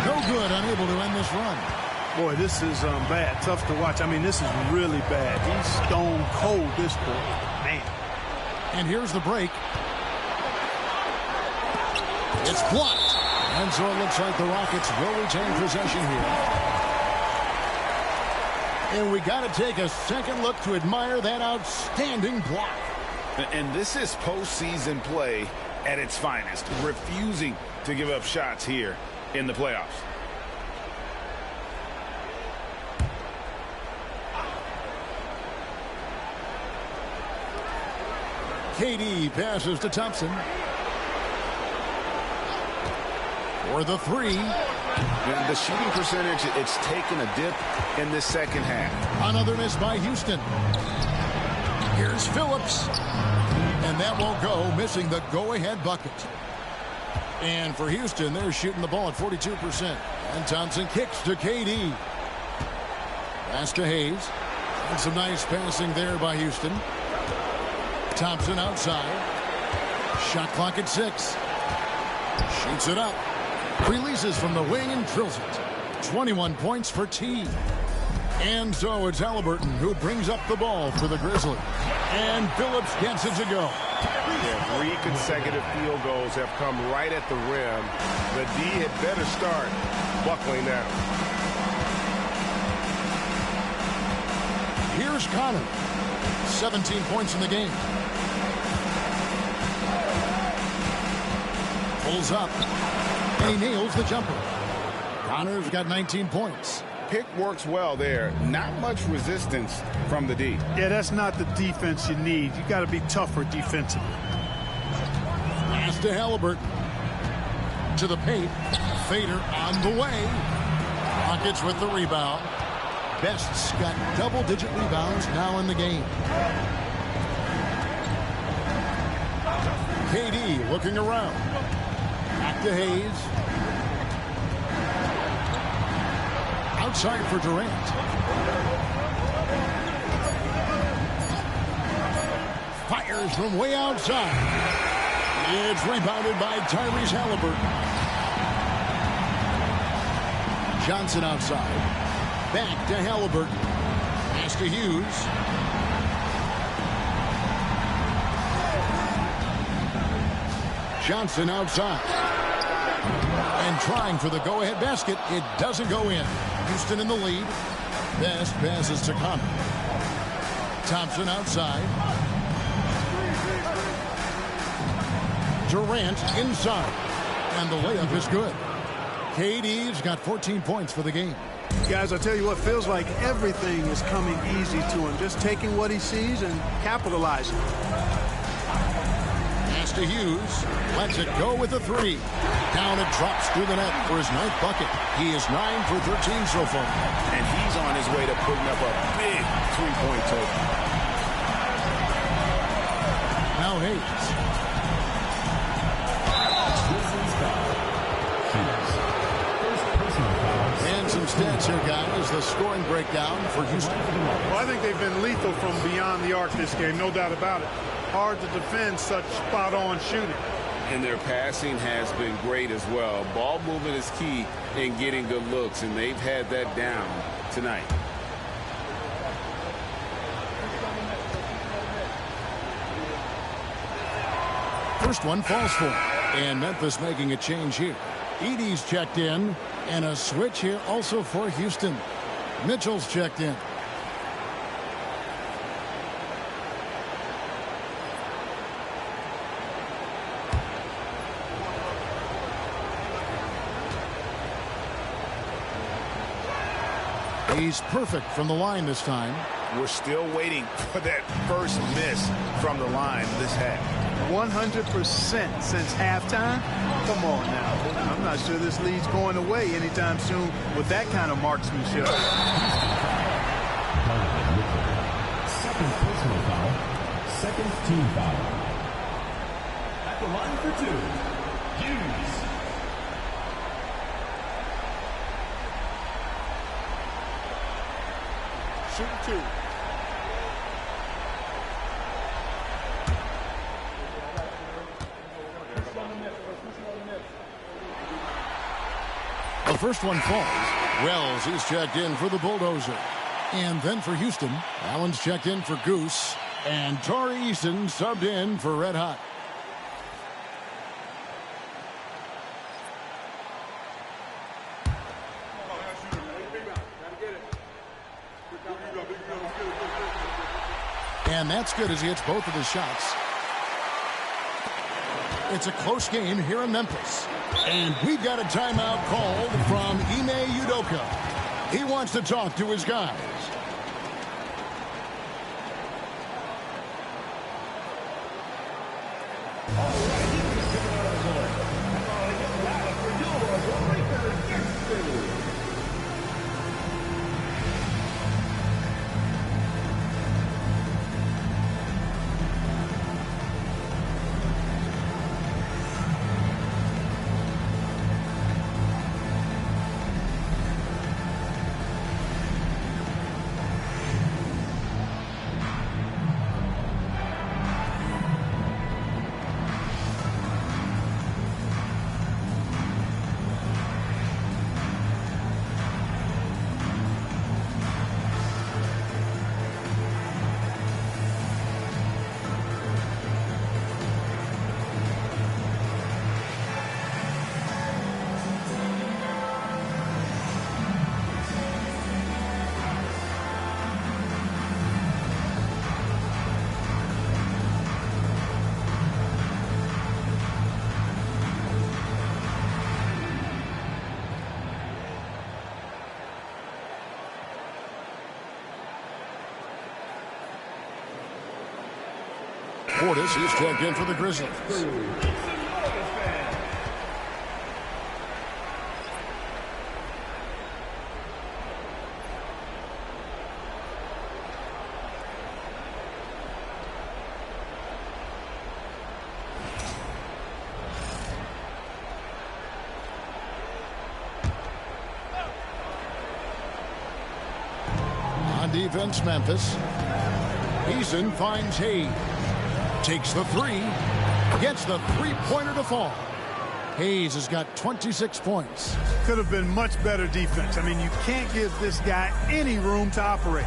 No good, unable to end this run. Boy, this is bad. Tough to watch. I mean, this is really bad. He's stone cold this quarter. Man. And here's the break. It's blocked. And so it looks like the Rockets will retain possession here. And we got to take a second look to admire that outstanding block. And this is postseason play at its finest, refusing to give up shots here in the playoffs. KD passes to Thompson. For the 3. And the shooting percentage, it's taken a dip in this second half. Another miss by Houston. Here's Phillips. And that won't go, missing the go-ahead bucket. And for Houston, they're shooting the ball at 42%. And Thompson kicks to KD. Pass to Hayes. And some nice passing there by Houston. Thompson outside. Shot clock at 6. Shoots it up. Releases from the wing and drills it. 21 points for T. And so it's Halliburton who brings up the ball for the Grizzlies. And Phillips gets it to go. Yeah, 3 consecutive field goals have come right at the rim. The D had better start buckling down. Here's Connor. 17 points in the game. Pulls up. And he nails the jumper. Connor's got 19 points. Pick works well there. Not much resistance from the D. Yeah, that's not the defense you need. You got to be tougher defensively. Pass to Halliburton. To the paint. Fader on the way. Rockets with the rebound. Best's got double-digit rebounds now in the game. KD looking around. Back to Hayes. Outside for Durant. Fires from way outside. It's rebounded by Tyrese Halliburton. Johnson outside. Back to Halliburton. Pass to Hughes. Johnson outside. And trying for the go-ahead basket. It doesn't go in. Houston in the lead. Best passes to Connor. Thompson outside. Durant inside. And the layup is good. KD's got 14 points for the game. Guys, I tell you what, feels like everything is coming easy to him. Just taking what he sees and capitalizing. Pass to Hughes. Lets it go with the 3. Down it drops through the net for his 9th bucket. He is 9 for 13 so far. And he's on his way to putting up a big three-point total. Now Hayes. And some stats here, guys. The scoring breakdown for Houston. Well, I think they've been lethal from beyond the arc this game, no doubt about it. Hard to defend such spot-on shooting. And their passing has been great as well. Ball movement is key in getting good looks, and they've had that down tonight. First one falls for him. And Memphis making a change here. Edey's checked in. And a switch here also for Houston. Mitchell's checked in. He's perfect from the line this time. We're still waiting for that first miss from the line this half. 100% since halftime? Come on now. I'm not sure this lead's going away anytime soon with that kind of marksmanship. Second personal foul. Second team foul. At the line for 2, Hughes. Shoot 2. first one falls. Wells is checked in for the Bulldozer. And then for Houston, Allen's checked in for Goose. And Torrey Eason subbed in for Red Hot. And that's good as he hits both of his shots. It's a close game here in Memphis. And we've got a timeout called from Ime Udoka. He wants to talk to his guys. Portis is checked in for the Grizzlies. On defense, Memphis. Eason finds Hayes. Takes the three, gets the three-pointer to fall. Hayes has got 26 points. Could have been much better defense. I mean, you can't give this guy any room to operate.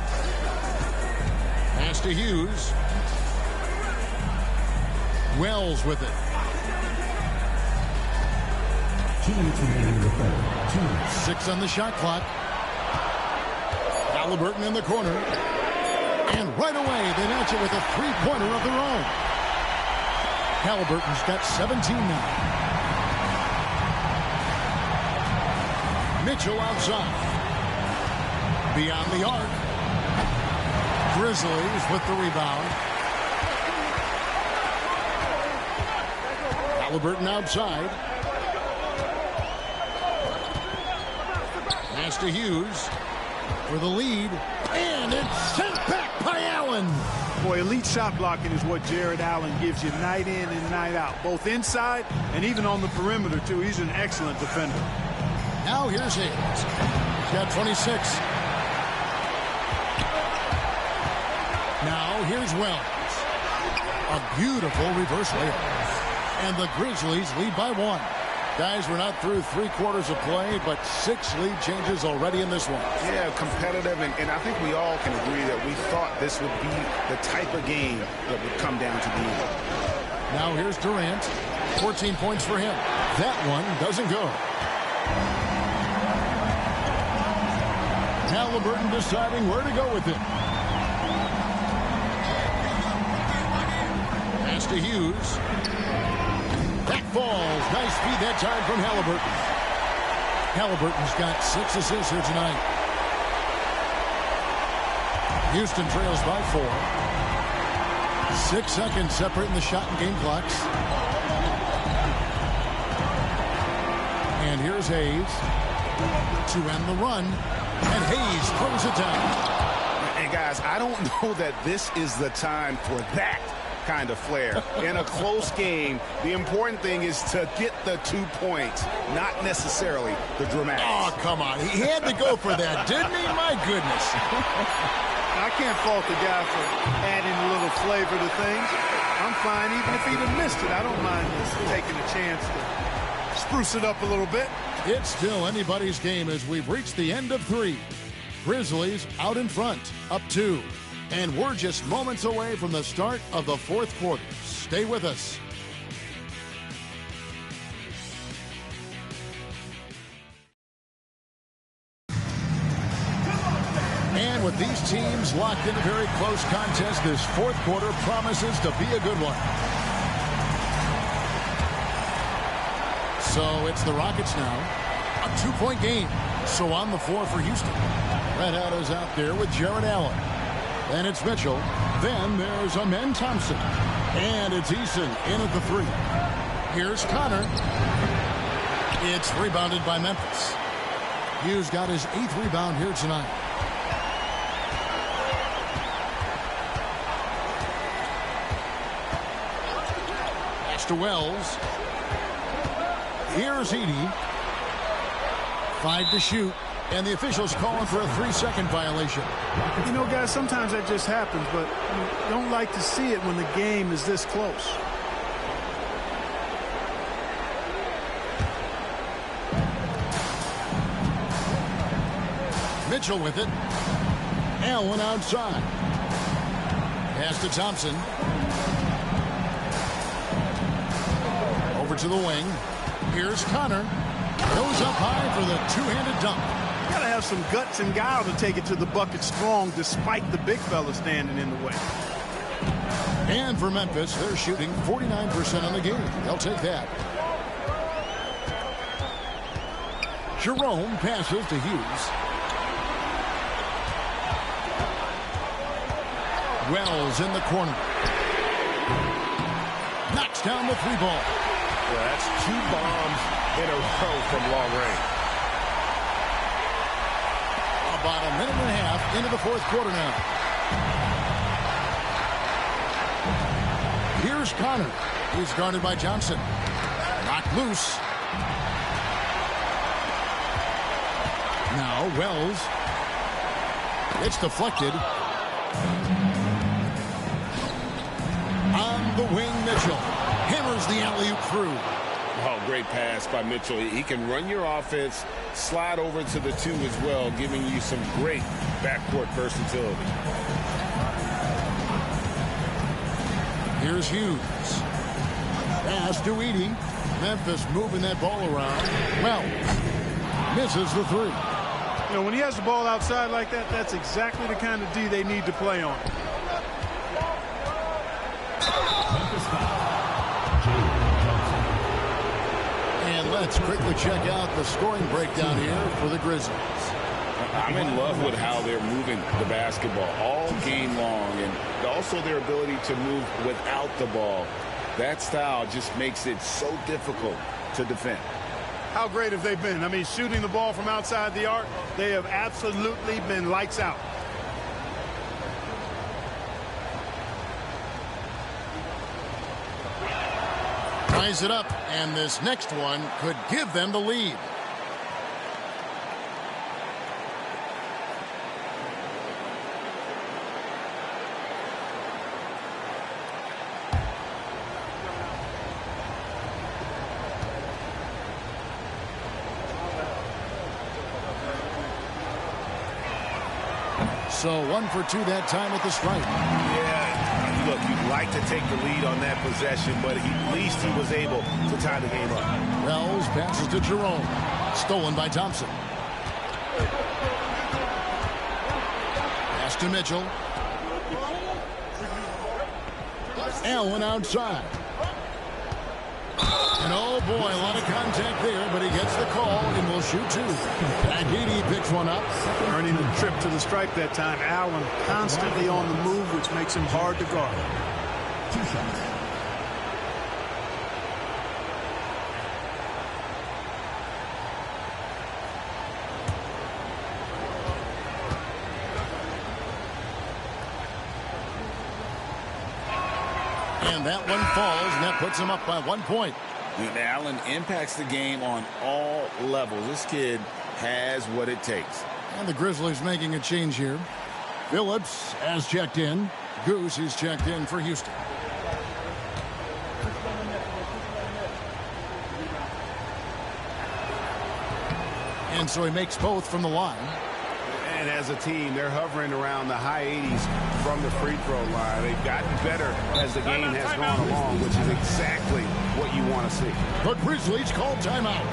Pass to Hughes. Wells with it. 6 on the shot clock. Halliburton in the corner. And right away, they match it with a three-pointer of their own. Halliburton's got 17 now. Mitchell outside. Beyond the arc. Grizzlies with the rebound. Halliburton outside. Pass to Hughes for the lead. And it's sent back by Allen. Boy, elite shot blocking is what Jared Allen gives you night in and night out, both inside and even on the perimeter, too. He's an excellent defender. Now here's Hayes. He's got 26. Now here's Wells. A beautiful reverse layup. And the Grizzlies lead by 1. Guys, we're not through 3/4 of play, but 6 lead changes already in this one. Yeah, competitive, and I think we all can agree that we thought this would be the type of game that would come down to the end. Now here's Durant. 14 points for him. That one doesn't go. Halliburton deciding where to go with it. Pass to Hughes. Back falls. Nice feed that time from Halliburton. Halliburton's got 6 assists here tonight. Houston trails by 4. 6 seconds separating the shot and game clocks. And here's Hayes to end the run. And Hayes throws it down. And guys, I don't know that this is the time for that kind of flair. In a close game, the important thing is to get the 2 points, not necessarily the dramatics. Oh, come on. He had to go for that, didn't he? My goodness. I can't fault the guy for adding a little flavor to things. I'm fine even if he'd have missed it. I don't mind taking a chance to spruce it up a little bit. It's still anybody's game as we've reached the end of 3. Grizzlies out in front, up 2. And we're just moments away from the start of the 4th quarter. Stay with us. And with these teams locked in a very close contest, this 4th quarter promises to be a good one. So it's the Rockets now. A 2-point game. So on the floor for Houston. Red Hat is out there with Jared Allen. Then it's Mitchell. Then there's Amen Thompson. And it's Eason in at the 3. Here's Connor. It's rebounded by Memphis. Hughes got his 8th rebound here tonight. Pass to Wells. Here's Edey. 5 to shoot. And the officials calling for a 3-second violation. You know, guys, sometimes that just happens, but you don't like to see it when the game is this close. Mitchell with it. Allen outside. Pass to Thompson. Over to the wing. Here's Connor. Goes up high for the two-handed dunk. You gotta have some guts and guile to take it to the bucket strong despite the big fella standing in the way. And for Memphis, they're shooting 49% on the game. They'll take that. Jerome passes to Hughes. Wells in the corner. Knocks down the 3 ball. Well, that's 2 bombs in a row from long range. About a minute and a half into the 4th quarter now. Here's Connor. He's guarded by Johnson. Knocked loose. Now Wells. It's deflected. On the wing, Mitchell. Hammers the alley-oop through. Oh, great pass by Mitchell. He can run your offense, slide over to the 2 as well, giving you some great backcourt versatility. Here's Hughes. Pass to Edey. Memphis moving that ball around. Well, misses the 3. You know, when he has the ball outside like that, that's exactly the kind of D they need to play on. And let's quickly check out the scoring breakdown here for the Grizzlies. I'm in love with how they're moving the basketball all game long, and also their ability to move without the ball. That style just makes it so difficult to defend. How great have they been? I mean, shooting the ball from outside the arc, they have absolutely been lights out. Ties it up, and this next one could give them the lead. So 1 for 2 that time at the stripe. Yeah, look, you'd like to take the lead on that possession, but at least he was able to tie the game up. Wells passes to Jerome. Stolen by Thompson. Pass to Mitchell. Allen outside. And oh boy, a lot of contact there, but he gets the call and will shoot 2. Edey picks one up. Earning the trip to the stripe that time. Allen constantly on the move, which makes him hard to guard. 2 shots. And that one falls, and that puts him up by 1 point. And Allen impacts the game on all levels. This kid has what it takes. And the Grizzlies making a change here. Phillips has checked in. Goose is checked in for Houston. And so he makes both from the line. And as a team, they're hovering around the high 80s from the free throw line. They've gotten better as the game has gone along, which is exactly what you want to see. The Grizzlies call timeout.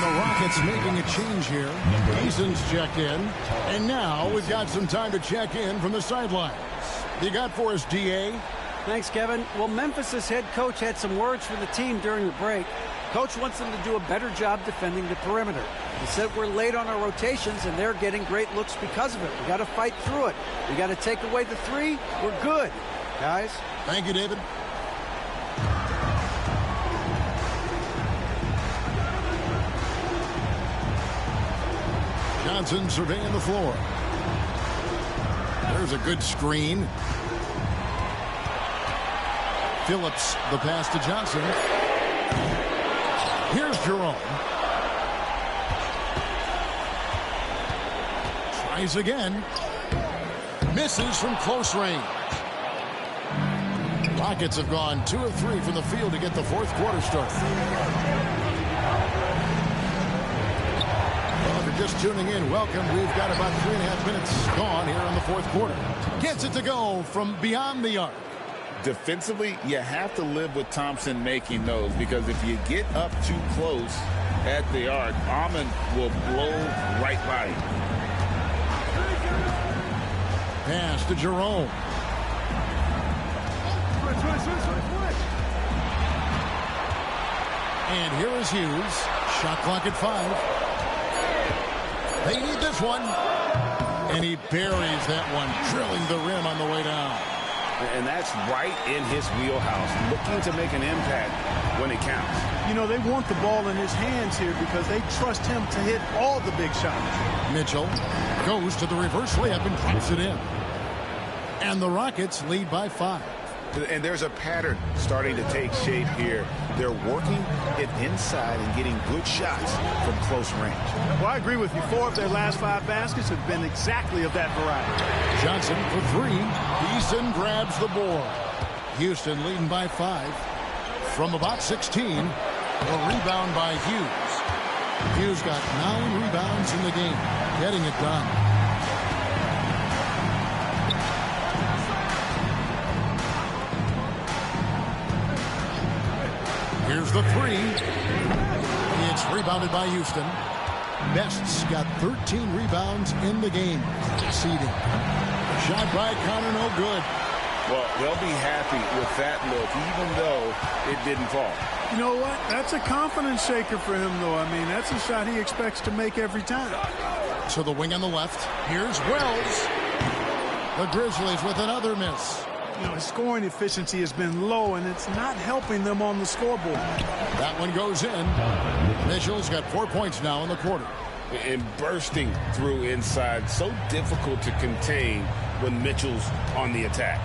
Rockets making a change here. Eason's checked in. And now we've got some time to check in from the sidelines. You got for us, D.A.? Thanks, Kevin. Well, Memphis' head coach had some words for the team during the break. Coach wants them to do a better job defending the perimeter. He said we're late on our rotations, and they're getting great looks because of it. We got to fight through it. We got to take away the three. We're good, guys. Thank you, David. Johnson surveying the floor. There's a good screen. Phillips, the pass to Johnson. Here's Jerome. Tries again. Misses from close range. Rockets have gone 2 of 3 from the field to get the fourth quarter start. Well, if you're just tuning in, welcome. We've got about 3.5 minutes gone here in the fourth quarter. Gets it to go from beyond the arc. Defensively, you have to live with Thompson making those, because if you get up too close at the arc, Ahman will blow right by you. Pass to Jerome. And here is Hughes. Shot clock at 5. They need this one. And he buries that one, drilling the rim on the way down. And that's right in his wheelhouse, looking to make an impact when it counts. You know, they want the ball in his hands here because they trust him to hit all the big shots. Mitchell goes to the reverse layup and drops it in. And the Rockets lead by 5. And there's a pattern starting to take shape here. They're working it inside and getting good shots from close range. Well, I agree with you. 4 of their last 5 baskets have been exactly of that variety. Johnson for 3. Eason grabs the board. Houston leading by 5. From about 16, a rebound by Hughes. Hughes got 9 rebounds in the game, getting it done. Here's the 3. It's rebounded by Houston. Best's got 13 rebounds in the game. Seeding. Shot by Connor, no good. Well, they'll be happy with that look, even though it didn't fall. You know what? That's a confidence shaker for him, though. I mean, that's a shot he expects to make every time. So the wing on the left. Here's Wells. The Grizzlies with another miss. You know, his scoring efficiency has been low, and it's not helping them on the scoreboard. That one goes in. Mitchell's got 4 points now in the quarter. And bursting through inside. So difficult to contain when Mitchell's on the attack.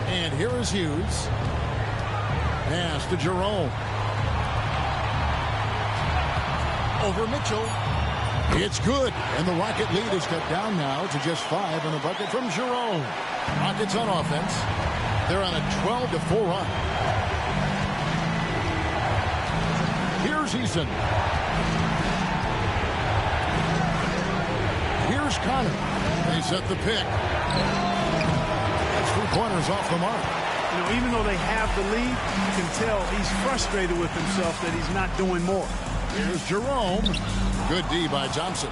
And here is Hughes. Pass to Jerome. Over Mitchell. It's good, and the Rocket lead is cut down now to just 5 in the bucket from Jerome. Rockets on offense. They're on a 12-4 run. Here's Eason. Here's Connor. They set the pick. That's 3 pointers off the mark. You know, even though they have the lead, you can tell he's frustrated with himself that he's not doing more. Here's Jerome. Good D by Thompson.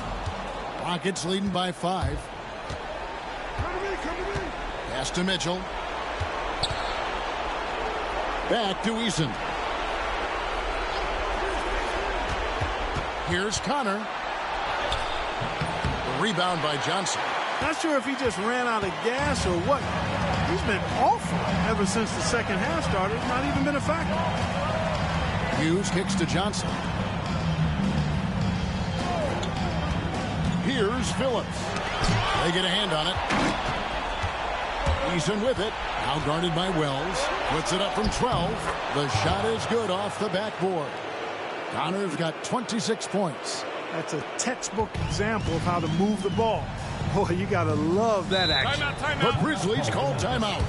Rockets leading by 5. Pass to Mitchell. Back to Eason. Here's Connor. The rebound by Johnson. Not sure if he just ran out of gas or what. He's been awful ever since the second half started. Not even been a factor. Hughes kicks to Johnson. Here's Phillips. They get a hand on it. Eason with it. Now guarded by Wells. Puts it up from 12. The shot is good off the backboard. Connor's got 26 points. That's a textbook example of how to move the ball. Boy, you got to love that action. Timeout. The Grizzlies call timeout.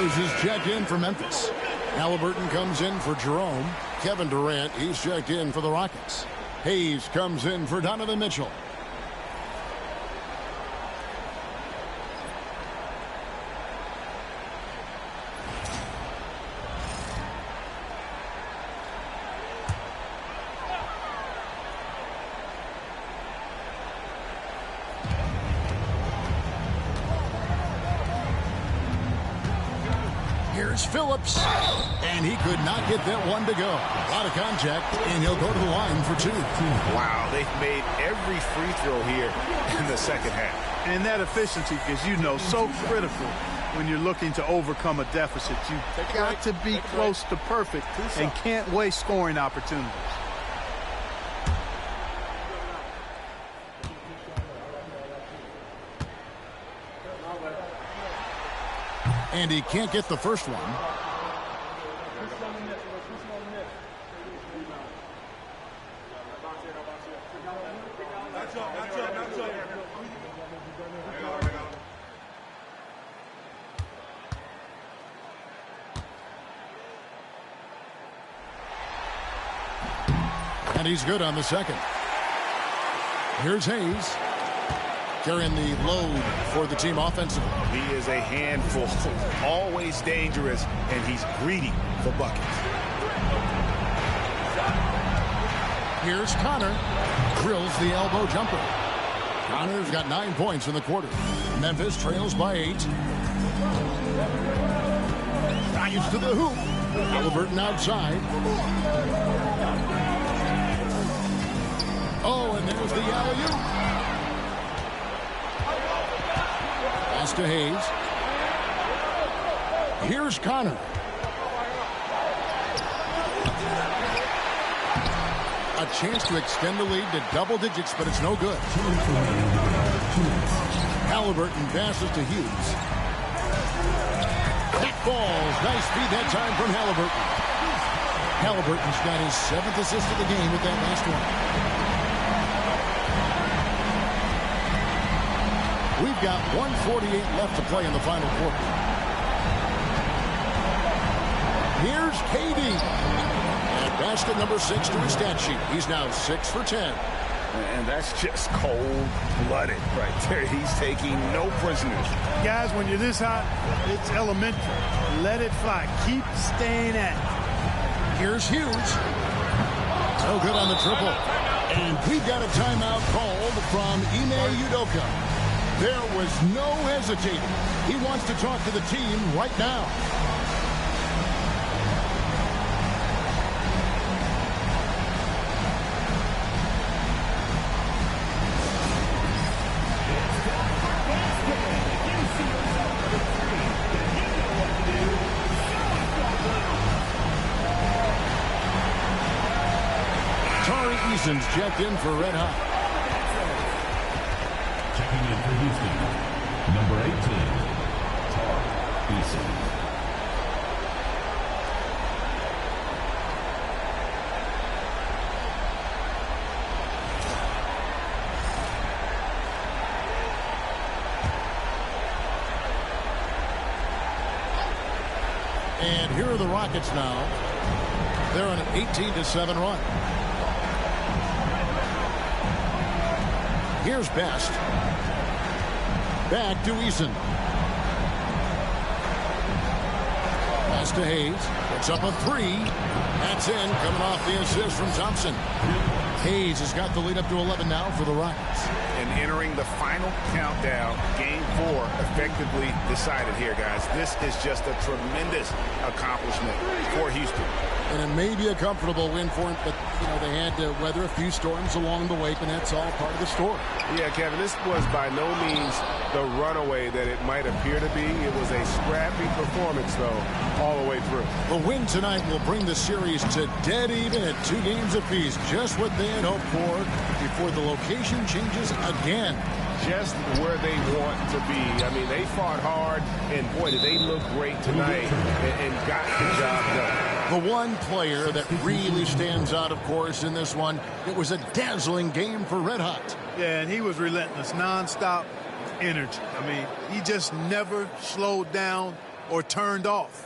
Is checked in for Memphis. Halliburton comes in for Jerome. Kevin Durant, he's checked in for the Rockets. Hayes comes in for Donovan Mitchell. Phillips, and he could not get that one to go. A lot of contact, and he'll go to the line for 2. Wow, they've made every free throw here in the second half. And that efficiency is, so critical when you're looking to overcome a deficit. You've got to be close to perfect and can't waste scoring opportunities. And he can't get the first one. And he's good on the second. Here's Hayes. Carrying the load for the team offensively. He is a handful, always dangerous, and he's greedy for buckets. Here's Connor. Drills the elbow jumper. Connor's got 9 points in the quarter. Memphis trails by 8. Drives to the hoop. Halliburton outside. Oh, and there's the alley-oop. Pass to Hayes. Here's Connor. A chance to extend the lead to double digits, but it's no good. Halliburton passes to Hughes. falls. Nice feed that time from Halliburton. Halliburton's got his 7th assist of the game with that last one. We've got 1:48 left to play in the final quarter. Here's KD. And basket number 6 to his stat sheet. He's now 6 for 10. And that's just cold-blooded right there. He's taking no prisoners. Guys, when you're this hot, it's elementary. Let it fly. Keep staying at it. Here's Hughes. So good on the triple. And we've got a timeout called from Ime Udoka. There was no hesitating. He wants to talk to the team right now. Eason's checked in for Red Hot. Checking in for Houston, number 18, Tari Eason. And here are the Rockets now. They're on an 18-7 run. Here's Best. Back to Eason. Pass to Hayes. Puts up a 3. That's in. Coming off the assist from Thompson. Hayes has got the lead up to 11 now for the Rockets. And entering the final countdown, Game 4 effectively decided here, guys. This is just a tremendous accomplishment for Houston. And it may be a comfortable win for him, but, you know, they had to weather a few storms along the way, and that's all part of the story. Yeah, Kevin, this was by no means the runaway that it might appear to be. It was a scrappy performance, though, all the way through. The win tonight will bring the series to dead even at 2 games apiece, just what they had hoped for before the location changes again. Just where they want to be. I mean, they fought hard, and boy, did they look great tonight and got the job done. The one player that really stands out, of course, in this one, it was a dazzling game for Red Hot. Yeah, and he was relentless, nonstop energy. I mean, he just never slowed down or turned off.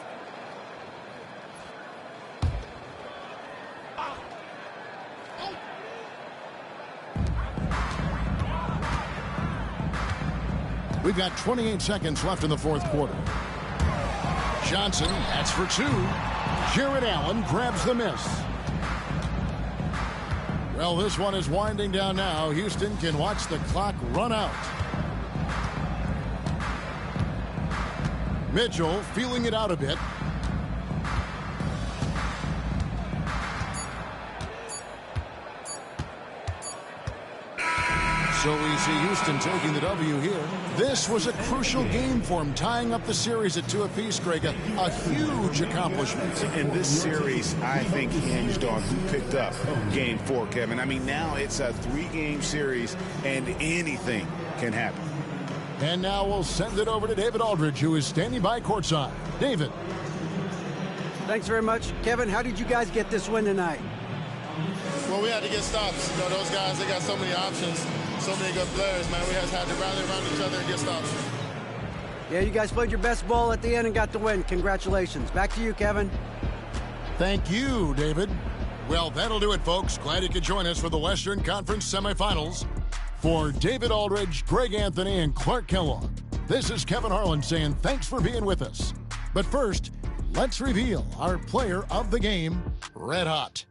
We've got 28 seconds left in the 4th quarter. Johnson, that's for 2. Jared Allen grabs the miss. Well, this one is winding down now. Houston can watch the clock run out. Mitchell feeling it out a bit. So we see Houston taking the W here. This was a crucial game for him, tying up the series at 2 apiece, Greg. A huge accomplishment. And this series, I think, hinged on who picked up Game 4, Kevin. I mean, now it's a 3-game series, and anything can happen. And now we'll send it over to David Aldridge, who is standing by courtside. David. Thanks very much. Kevin, how did you guys get this win tonight? Well, we had to get stops. You know, those guys, they got so many options. So many good players, man. We just had to rally around each other and get stops. Yeah, you guys played your best ball at the end and got the win. Congratulations. Back to you, Kevin. Thank you, David. Well, that'll do it, folks. Glad you could join us for the Western Conference semifinals. For David Aldridge, Greg Anthony, and Clark Kellogg, this is Kevin Harlan saying thanks for being with us. But first, let's reveal our player of the game, Red Hot.